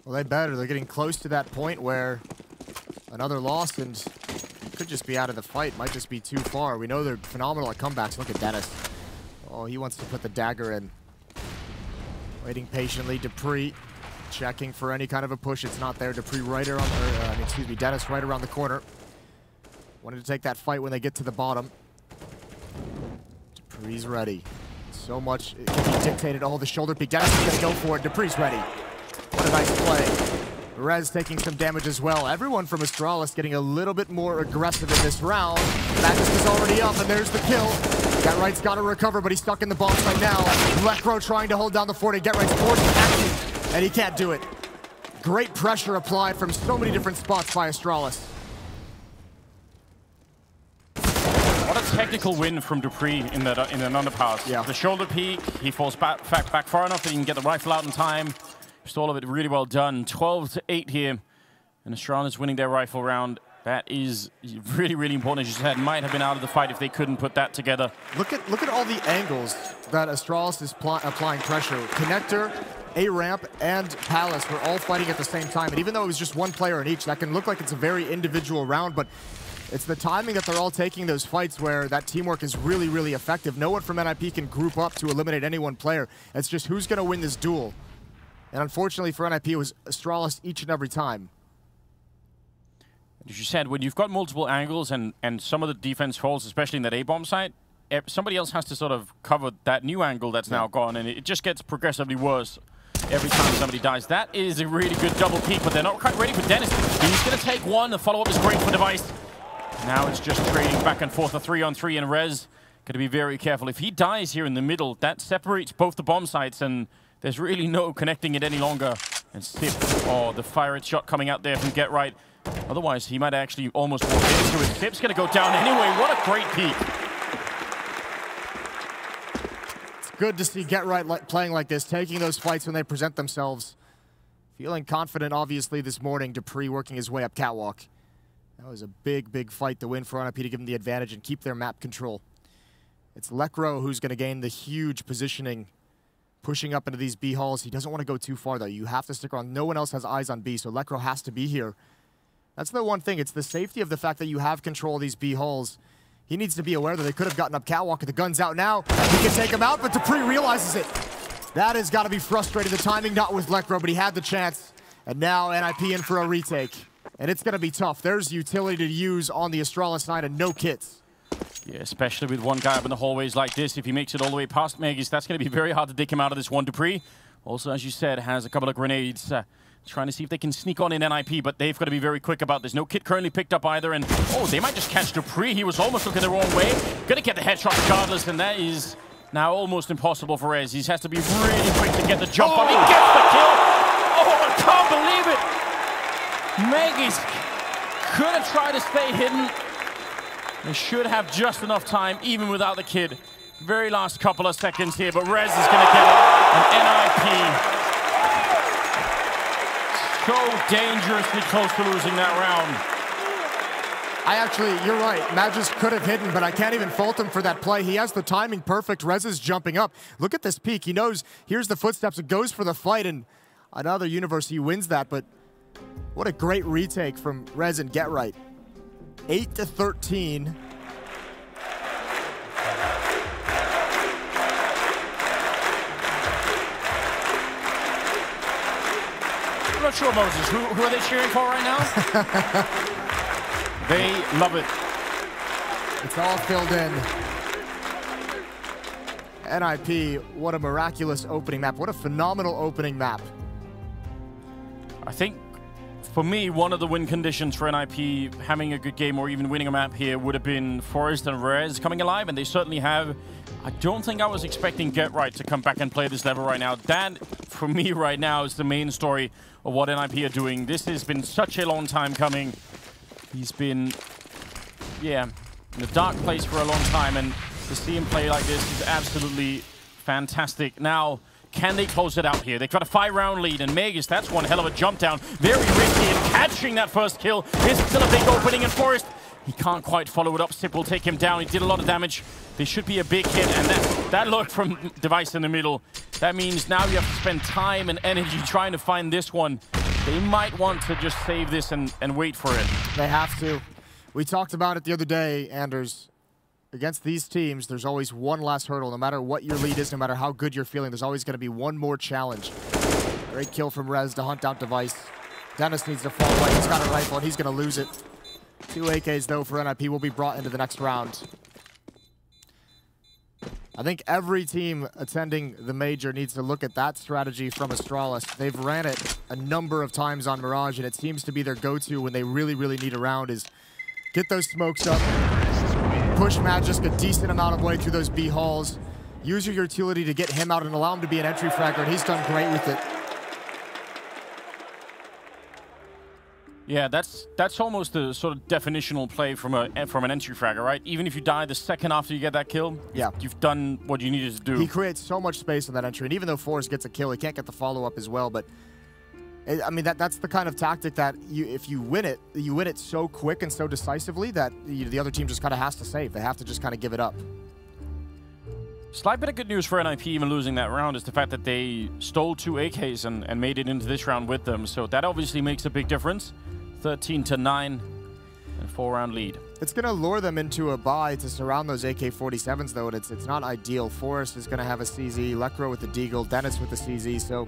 Well, they better. They're getting close to that point where another loss and could just be out of the fight. Might just be too far. We know they're phenomenal at comebacks. Look at Dennis. Oh, he wants to put the dagger in. Waiting patiently. Dupree checking for any kind of a push. It's not there. Dupree right around, Dennis right around the corner. Wanted to take that fight when they get to the bottom. Dupree's ready. So much can be dictated. Oh, the shoulder peek. Dennis is going to go for it. Dupree's ready. What a nice play. Rez taking some damage as well. Everyone from Astralis getting a little bit more aggressive in this round. Magnus is already up, and there's the kill. Getright's got to recover, but he's stuck in the bomb site now. Lekro trying to hold down the fort, and Getright's forced action, and he can't do it. Great pressure applied from so many different spots by Astralis. What a technical win from Dupree in an underpass. Yeah. The shoulder peek, he falls back far enough that he can get the rifle out in time. Just all of it really well done. 12-8 here. And Astralis winning their rifle round. That is really, really important. As you said, might have been out of the fight if they couldn't put that together. Look at all the angles that Astralis is applying pressure. Connector, A-Ramp, and Palace were all fighting at the same time. And even though it was just one player in each, that can look like it's a very individual round, but it's the timing that they're all taking those fights where that teamwork is really, really effective. No one from NIP can group up to eliminate any one player. It's just who's going to win this duel. And unfortunately for NIP, it was Astralis each and every time. As you said, when you've got multiple angles and some of the defense falls, especially in that A-bomb site, somebody else has to sort of cover that new angle that's now gone, and it just gets progressively worse every time somebody dies. That is a really good double peek, but they're not quite ready for Dennis. He's going to take one. The follow-up is great for Device. Now it's just trading back and forth, a 3-on-3, and Rez got to be very careful. If he dies here in the middle, that separates both the bomb sites, and there's really no connecting it any longer. And Sip, oh, the fire shot coming out there from Getright. Otherwise, he might actually almost walk into it. Sip's going to go down anyway. What a great peek. It's good to see Getright playing like this, taking those fights when they present themselves. Feeling confident, obviously, this morning. Dupree working his way up catwalk. That was a big, big fight to win for NIP to give them the advantage and keep their map control. It's Lekro who's going to gain the huge positioning, pushing up into these B halls. He doesn't want to go too far, though. You have to stick around. No one else has eyes on B, so Lekro has to be here. That's the one thing. It's the safety of the fact that you have control of these B halls. He needs to be aware that they could have gotten up catwalk with the guns out now. He can take him out, but Dupree realizes it. That has got to be frustrating. The timing not with Lekro, but he had the chance. And now NIP in for a retake. And it's going to be tough. There's utility to use on the Astralis side and no kits. Yeah, especially with one guy up in the hallways like this. If he makes it all the way past Megis, that's going to be very hard to dig him out of this one. Dupree, also, as you said, has a couple of grenades. Trying to see if they can sneak on in NIP, but they've got to be very quick about this. No kit currently picked up either, and oh, they might just catch Dupree. He was almost looking the wrong way. Gonna get the headshot regardless, and that is now almost impossible for Rez. He has to be really quick to get the jump on. He gets the kill. Oh, I can't believe it. Megis could have tried to stay hidden. They should have just enough time, even without the kid. Very last couple of seconds here, but Rez is gonna get it. And NIP so dangerously close to losing that round. You're right. Magis could have hidden, but I can't even fault him for that play. He has the timing perfect. Rez is jumping up. Look at this peek. He knows here's the footsteps. It goes for the fight, and another universe he wins that. But what a great retake from Rez and Getright. 8-13. I'm not sure, Moses. Who are they cheering for right now? They love it. It's all filled in. NIP, what a miraculous opening map. What a phenomenal opening map. I think, for me, one of the win conditions for NIP having a good game or even winning a map here would have been Forest and Rez coming alive, and they certainly have. I don't think I was expecting Getright to come back and play this level right now. That, for me right now, is the main story of what NIP are doing. This has been such a long time coming. He's been, yeah, in a dark place for a long time, and To see him play like this is absolutely fantastic. Now, can they close it out here? They've got a 5-round lead, and Magus, that's one hell of a jump down. Very risky, and catching that first kill is still a big opening in Forest. He can't quite follow it up. Sip will take him down. He did a lot of damage. This should be a big hit, and that look from Device in the middle. That means now you have to spend time and energy trying to find this one. They might want to just save this and wait for it. They have to. We talked about it the other day, Anders. Against these teams, there's always one last hurdle. No matter what your lead is, no matter how good you're feeling, there's always going to be one more challenge. Great kill from Rez to hunt out Device. Dennis needs to fall away. He's got a rifle, and he's going to lose it. 2 AKs, though, for NIP will be brought into the next round. I think every team attending the Major needs to look at that strategy from Astralis. They've ran it a number of times on Mirage, and it seems to be their go-to when they really, really need a round is get those smokes up, push Magisk a decent amount of way through those B halls, use your utility to get him out and allow him to be an entry fragger, and he's done great with it. Yeah, that's almost the sort of definitional play from an entry fragger, right? Even if you die the second after you get that kill, yeah, you've done what you needed to do. He creates so much space on that entry, and even though Forrest gets a kill, he can't get the follow-up as well, but I mean, that's the kind of tactic that if you win it so quick and so decisively that the other team just kind of has to save. They have to just kind of give it up. Slight bit of good news for NIP even losing that round is the fact that they stole 2 AKs and made it into this round with them. So that obviously makes a big difference. 13-9 and 4-round lead. It's going to lure them into a bye to surround those AK-47s, though, and it's not ideal. Forrest is going to have a CZ, Lekro with the Deagle, Dennis with the CZ. So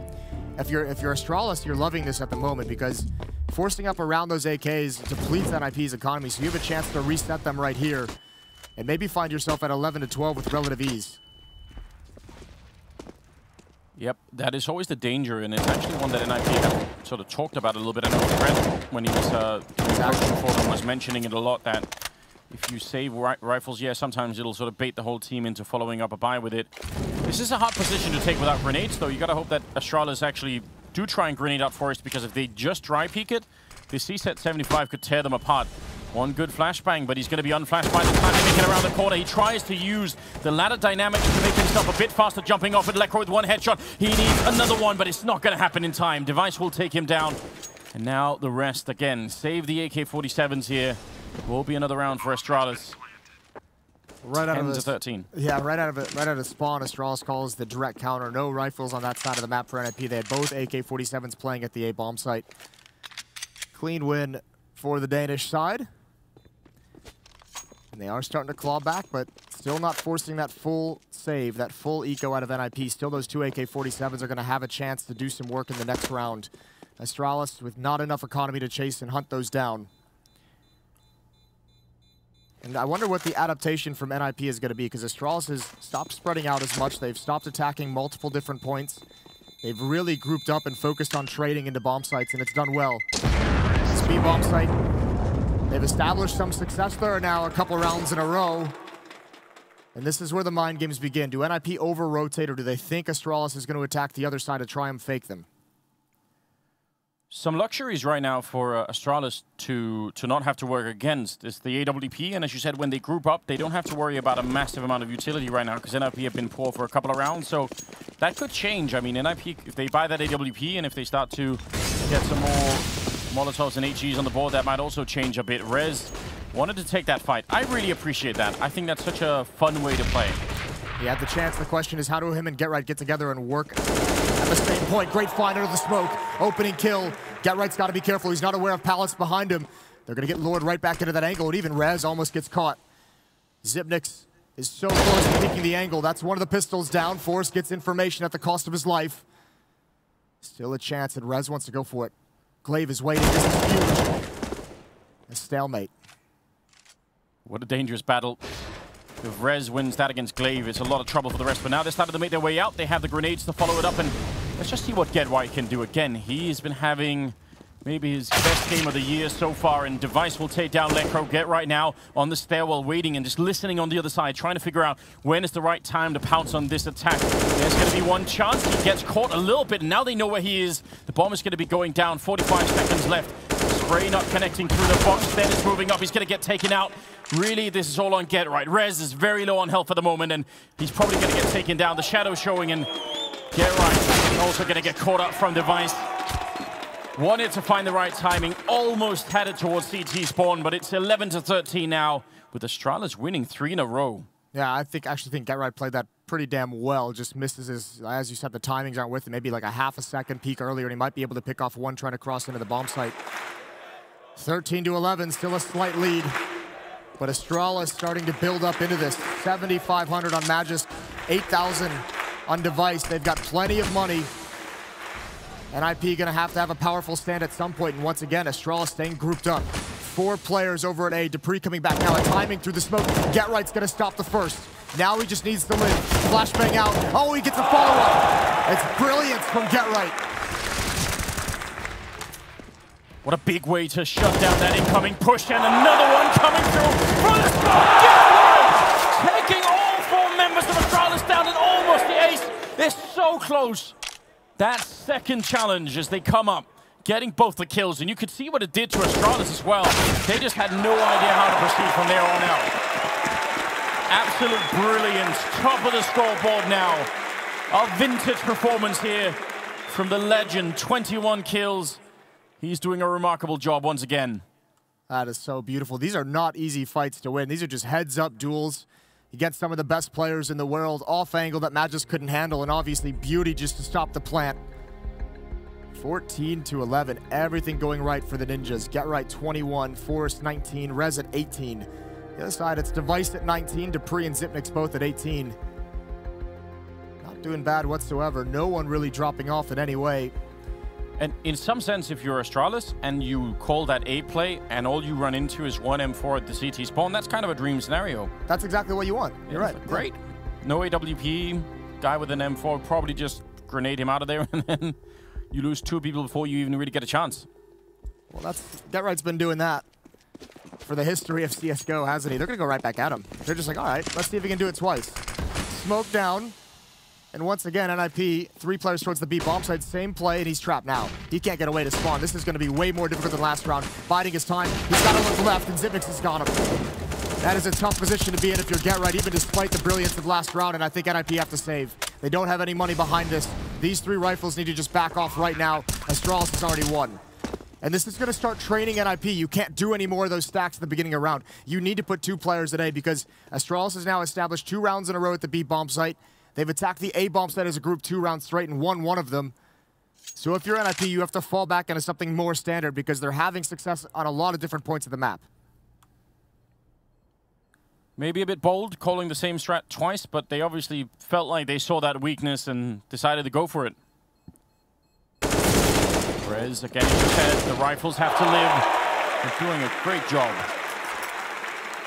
if you're Astralis, you're loving this at the moment because forcing up around those AKs depletes NIP's economy, so you have a chance to reset them right here and maybe find yourself at 11-12 with relative ease. Yep, that is always the danger, and it's actually one that NIP have sort of talked about a little bit. I know Fred, when he was coaching for them, was mentioning it a lot, that if you save rifles, yeah, sometimes it'll sort of bait the whole team into following up a buy with it. This is a hard position to take without grenades, though. You got to hope that Astralis actually do try and grenade out Forest, because if they just dry peek it, the CSET 75 could tear them apart. One good flashbang, but he's going to be unflashed by the time they make it around the corner. He tries to use the ladder dynamics to make himself a bit faster, jumping off at Lekro with one headshot. He needs another one, but it's not going to happen in time. Device will take him down. And now the rest again. Save the AK-47s here. Will be another round for Astralis. Right out of 10-13. Yeah, right out of spawn, Astralis calls the direct counter. No rifles on that side of the map for NIP. They had both AK-47s playing at the A bomb site. Clean win for the Danish side. And they are starting to claw back, but still not forcing that full save, that full eco out of NIP. Still, those 2 AK-47s are going to have a chance to do some work in the next round. Astralis with not enough economy to chase and hunt those down. And I wonder what the adaptation from NIP is going to be, because Astralis has stopped spreading out as much. They've stopped attacking multiple different points. They've really grouped up and focused on trading into bomb sites, and it's done well. Speed bomb site. They've established some success there now, a couple rounds in a row. And this is where the mind games begin. Do NIP over-rotate, or do they think Astralis is going to attack the other side to try and fake them? Some luxuries right now for Astralis to not have to work against is the AWP, and as you said, when they group up, they don't have to worry about a massive amount of utility right now, because NIP have been poor for a couple of rounds, so that could change. I mean, NIP, if they buy that AWP and if they start to get some more Molotovs and HGs on the board, that might also change a bit. Rez wanted to take that fight. I really appreciate that. I think that's such a fun way to play. He had the chance. The question is, how do him and GetRight get together and work at the same point? Great find under the smoke. Opening kill. GetRight's got to be careful. He's not aware of pallets behind him. They're going to get lured right back into that angle, and even Rez almost gets caught. Zipnix is so close to taking the angle. That's one of the pistols down. Forrest gets information at the cost of his life. Still a chance, and Rez wants to go for it. Glaive is waiting. This is huge. A stalemate. What a dangerous battle. If Rez wins that against Glaive, it's a lot of trouble for the rest. But now they're starting to make their way out. They have the grenades to follow it up, and let's just see what GetRight can do again. He's been having maybe his best game of the year so far, and Device will take down Lekro. GetRight now on the stairwell waiting and just listening on the other side, trying to figure out when is the right time to pounce on this attack. There's going to be one chance. He gets caught a little bit, and now they know where he is. The bomb is going to be going down. 45 seconds left. Spray not connecting through the box. Dennis moving up. He's going to get taken out. Really, this is all on Get Right. Rez is very low on health at the moment, and he's probably going to get taken down. The shadow showing, and Get Right also going to get caught up from Device. Wanted to find the right timing. Almost had it towards CT spawn, but it's 11-13 now, with Astralis winning 3 in a row. Yeah, I actually think Get Right played that pretty damn well. Just misses his, as you said, the timings aren't with him. Maybe like a half a second peak earlier, and he might be able to pick off one trying to cross into the bomb site. 13-11, still a slight lead. But Astralis starting to build up into this. 7,500 on Magis, 8,000 on Device. They've got plenty of money. NIP gonna have to have a powerful stand at some point, and once again, Astralis staying grouped up. 4 players over at A. Dupree coming back now, and timing through the smoke. Get Right's gonna stop the first. Now he just needs to live. Flashbang out. Oh, he gets a follow-up. It's brilliance from Get Right. What a big way to shut down that incoming push, and another one coming through for the smoke. Get Right! Taking all 4 members of Astralis down, and almost the ace. They're so close. That second challenge as they come up, getting both the kills, and you could see what it did to Astralis as well. They just had no idea how to proceed from there on out. Absolute brilliance, top of the scoreboard now. A vintage performance here from the legend, 21 kills. He's doing a remarkable job once again. That is so beautiful. These are not easy fights to win. These are just heads-up duels against some of the best players in the world. Off angle that Magis couldn't handle, and obviously Beauty just to stop the plant. 14-11, everything going right for the Ninjas. Get Right 21, Forrest 19, Rez at 18. The other side, it's Device at 19, Dupree and Zipnix both at 18. Not doing bad whatsoever. No one really dropping off in any way. And in some sense, if you're Astralis and you call that A play and all you run into is one M4 at the CT spawn, that's kind of a dream scenario. That's exactly what you want. You're right. Great. No AWP, guy with an M4, probably just grenade him out of there, and then you lose 2 people before you even really get a chance. Well, Get Right's been doing that for the history of CSGO, hasn't he? They're going to go right back at him. They're just like, all right, let's see if he can do it twice. Smoke down. And once again, NIP, 3 players towards the B bomb site, same play, and he's trapped now. He can't get away to spawn. This is going to be way more difficult than last round. Biding his time. He's got to look left, and Zipnix has got him. That is a tough position to be in if you're Get Right, even despite the brilliance of last round, and I think NIP have to save. They don't have any money behind this. These 3 rifles need to just back off right now. Astralis has already won. And this is going to start training NIP. You can't do any more of those stacks at the beginning of round. You need to put 2 players at A because Astralis has now established 2 rounds in a row at the B bomb site. They've attacked the A bomb site as a group 2 rounds straight and won 1 of them. So if you're NIP, you have to fall back into something more standard because they're having success on a lot of different points of the map. Maybe a bit bold, calling the same strat twice, but they obviously felt like they saw that weakness and decided to go for it. Rez again says the rifles have to live. They're doing a great job.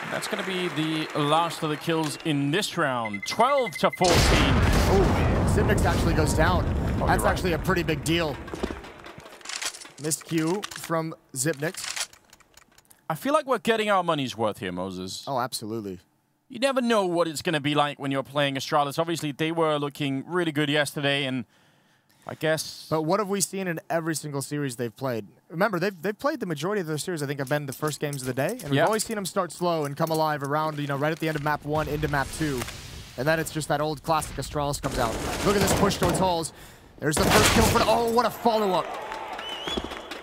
And that's going to be the last of the kills in this round. 12-14. Oh, Zipnix actually goes down. That's actually a pretty big deal. Miscue from Zipnix. I feel like we're getting our money's worth here, Moses. Oh, absolutely. You never know what it's going to be like when you're playing Astralis. Obviously, they were looking really good yesterday, and I guess... But what have we seen in every single series they've played? Remember, they've played the majority of their series, I think, have been the first games of the day. And we've always seen them start slow and come alive around, you know, right at the end of map 1 into map 2. And then it's just that old classic Astralis comes out. Look at this push towards halls. There's the first kill for... Oh, what a follow-up.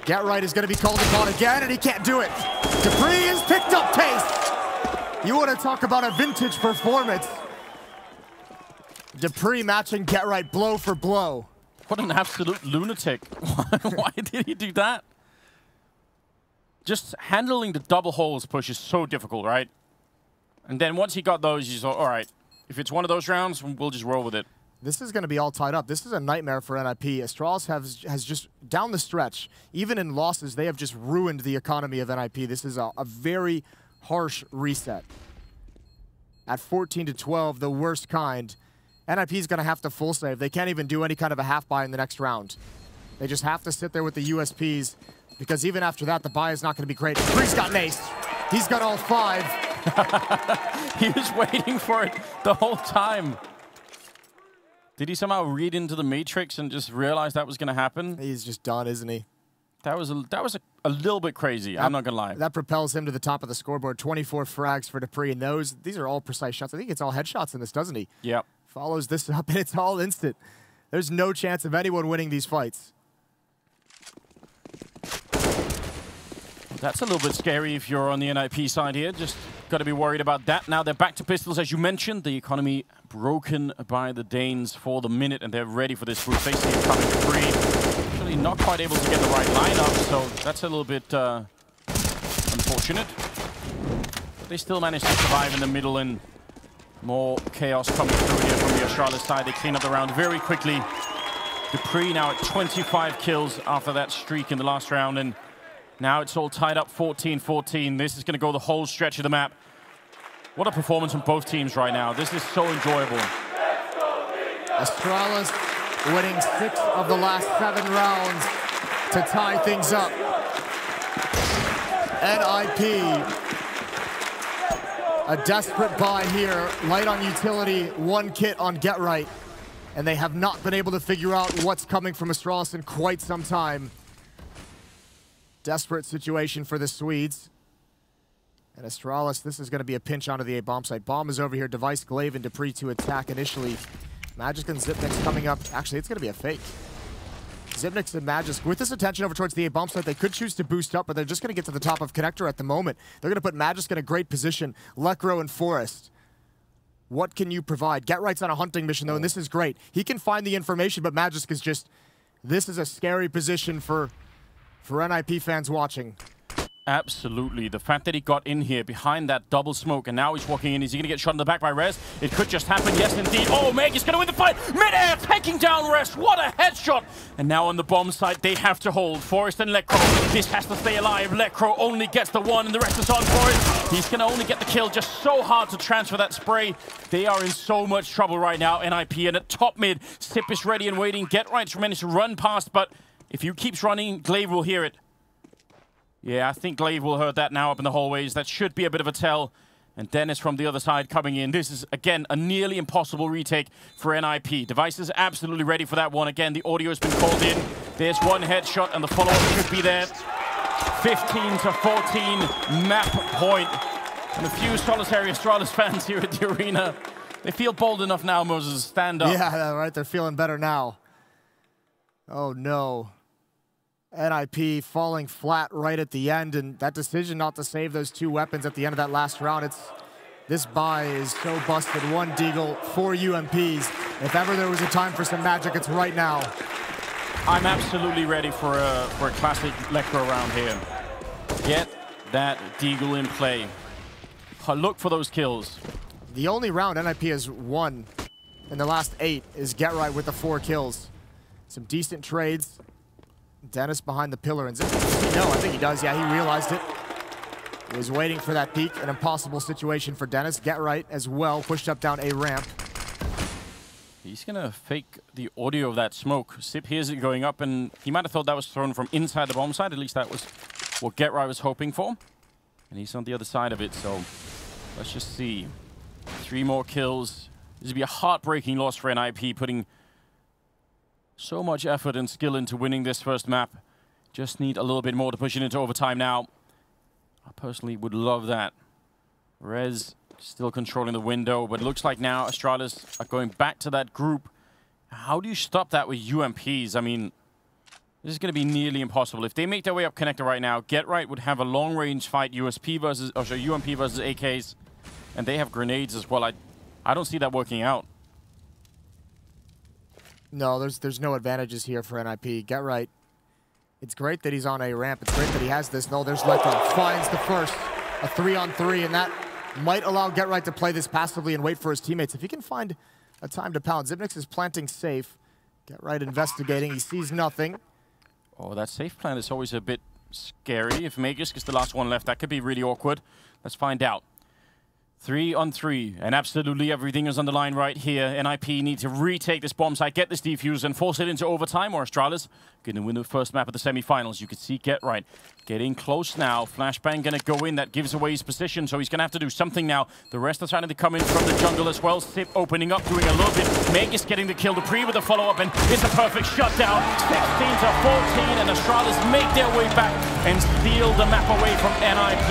Get Right is going to be called upon again, and he can't do it. Dupree has picked up pace. You want to talk about a vintage performance. Dupree matching Get Right blow for blow. What an absolute lunatic. Why did he do that? Just handling the double holes push is so difficult, right? And then once he got those, you thought, all right, if it's one of those rounds, we'll just roll with it. This is going to be all tied up. This is a nightmare for NIP. Astralis has just, down the stretch, even in losses, they have just ruined the economy of NIP. This is a very harsh reset. At 14-12, the worst kind. NIP is going to have to full save. They can't even do any kind of a half buy in the next round. They just have to sit there with the USPs because even after that, the buy is not going to be great. Dupree's got an ace. He's got all 5. He was waiting for it the whole time. Did he somehow read into the Matrix and just realize that was going to happen? He's just done, isn't he? That was a little bit crazy. I'm not gonna lie. That propels him to the top of the scoreboard. 24 frags for Dupree, and these are all precise shots. I think it's all headshots in this, doesn't he? Yep. Follows this up, and it's all instant. There's no chance of anyone winning these fights. That's a little bit scary if you're on the NIP side here. Just got to be worried about that. Now they're back to pistols, as you mentioned. The economy broken by the Danes for the minute, and they're ready for this group. They see it coming free. Actually not quite able to get the right lineup, so that's a little bit unfortunate. But they still managed to survive in the middle, and more chaos coming through here from the Astralis side. They clean up the round very quickly. Dupree now at 25 kills after that streak in the last round, and now it's all tied up 14-14. This is going to go the whole stretch of the map. What a performance from both teams right now. This is so enjoyable. Astralis winning 6 of the last 7 rounds to tie things up. NIP, a desperate buy here. Light on utility, 1 kit on Get Right. And they have not been able to figure out what's coming from Astralis in quite some time. Desperate situation for the Swedes. And Astralis, this is going to be a pinch onto the A bomb site. Bomb is over here. Device, Glaive, and Dupree to attack initially. Magisk and Zipnix coming up. Actually, it's going to be a fake. Zipnix and Magisk, with this attention over towards the A bomb site, they could choose to boost up, but they're just going to get to the top of Connector at the moment. They're going to put Magisk in a great position. Lekro and Forest. What can you provide? Get Right's on a hunting mission, though, and this is great. He can find the information, but Magisk is just... This is a scary position for NIP fans watching. Absolutely. The fact that he got in here behind that double smoke, and now he's walking in. Is he going to get shot in the back by Rez? It could just happen. Yes, indeed. Oh, Meg is going to win the fight. Mid-air, taking down Rez. What a headshot. And now on the bomb site, they have to hold. Forest and Lekro. This has to stay alive. Lekro only gets the 1, and the rest is on Forest. He's going to only get the kill. Just so hard to transfer that spray. They are in so much trouble right now, NIP. And at top mid, Sip is ready and waiting. Get Right's managed to run past, but if he keeps running, Glaive will hear it. Yeah, I think Glaive will hear that now up in the hallways. That should be a bit of a tell. And Dennis from the other side coming in. This is, again, a nearly impossible retake for NIP. Device is absolutely ready for that one. Again, the audio has been called in. There's 1 headshot, and the follow-up should be there. 15-14 map point. And a few solitary Astralis fans here at the arena. They feel bold enough now, Moses, to stand up. Yeah, right. They're feeling better now. Oh, no. NIP falling flat right at the end, and that decision not to save those 2 weapons at the end of that last round, this buy is so busted. 1 Deagle, 4 UMPs. If ever there was a time for some magic, it's right now. I'm absolutely ready for a classic Lekro round here. Get that Deagle in play. Look for those kills. The only round NIP has won in the last 8 is Get Right with the 4 kills. Some decent trades. Dennis behind the pillar, and Zipnix, no, I think he does. Yeah, he realized it. He was waiting for that peek. An impossible situation for Dennis. Get Right as well, pushed up down a ramp. He's gonna fake the audio of that smoke. Sip hears it going up, and he might have thought that was thrown from inside the bomb site. At least that was what Get Right was hoping for. And he's on the other side of it, so let's just see. 3 more kills. This would be a heartbreaking loss for NIP, putting so much effort and skill into winning this first map. Just need a little bit more to push it into overtime now. I personally would love that. Rez still controlling the window, but it looks like now Astralis are going back to that group. How do you stop that with UMPs? I mean, this is going to be nearly impossible. If they make their way up Connector right now, Get Right would have a long-range fight, UMP versus AKs, and they have grenades as well. I don't see that working out. No, there's no advantages here for NIP. Get Right. It's great that he's on a ramp. It's great that he has this. No, there's Lekro. Finds the first. A 3-on-3, and that might allow Get Right to play this passively and wait for his teammates. If he can find a time to pound. Zipnix is planting safe. Get Right investigating. He sees nothing. Oh, that safe plan is always a bit scary. If Magisk is the last one left, that could be really awkward. Let's find out. 3-on-3, and absolutely everything is on the line right here. NIP need to retake this bomb site, get this defuse, and force it into overtime, or Astralis going to win the first map of the semifinals. You can see Get Right getting close now. Flashbang going to go in. That gives away his position, so he's going to have to do something now. The rest are starting to come in from the jungle as well. Sip opening up, doing a little bit. Meg is getting the kill. Dupree with a follow-up, and it's a perfect shutdown. 16-14, and Astralis make their way back and steal the map away from NIP.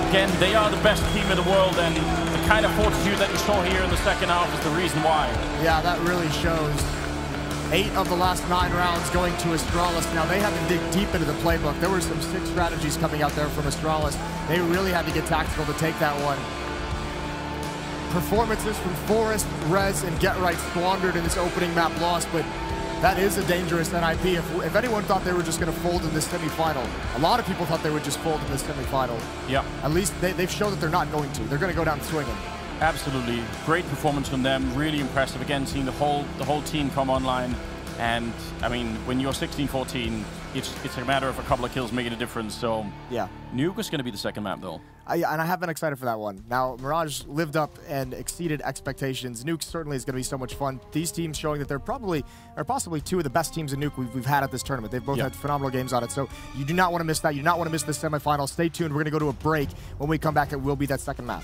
Again, they are the best team in the world, and the kind of fortitude that you saw here in the second half is the reason why. Yeah, that really shows. 8 of the last 9 rounds going to Astralis. Now, they had to dig deep into the playbook. There were some sick strategies coming out there from Astralis. They really had to get tactical to take that one. Performances from Forest, Rez, and Get Right squandered in this opening map loss, but that is a dangerous NIP. If anyone thought they were just going to fold in this semifinal, a lot of people thought they would just fold in this semifinal. Yeah. At least they've shown that they're not going to. They're going to go down swinging. Absolutely. Great performance from them. Really impressive. Again, seeing the whole team come online. And, I mean, when you're 16-14, it's a matter of a couple of kills making a difference. So, yeah. Nuke is going to be the second map, though. And I have been excited for that one. Now, Mirage lived up and exceeded expectations. Nuke certainly is going to be so much fun. These teams showing that they're probably, or possibly 2 of the best teams in Nuke we've had at this tournament. They've both had phenomenal games on it. So you do not want to miss that. You do not want to miss the semifinal. Stay tuned. We're going to go to a break. When we come back, it will be that second map.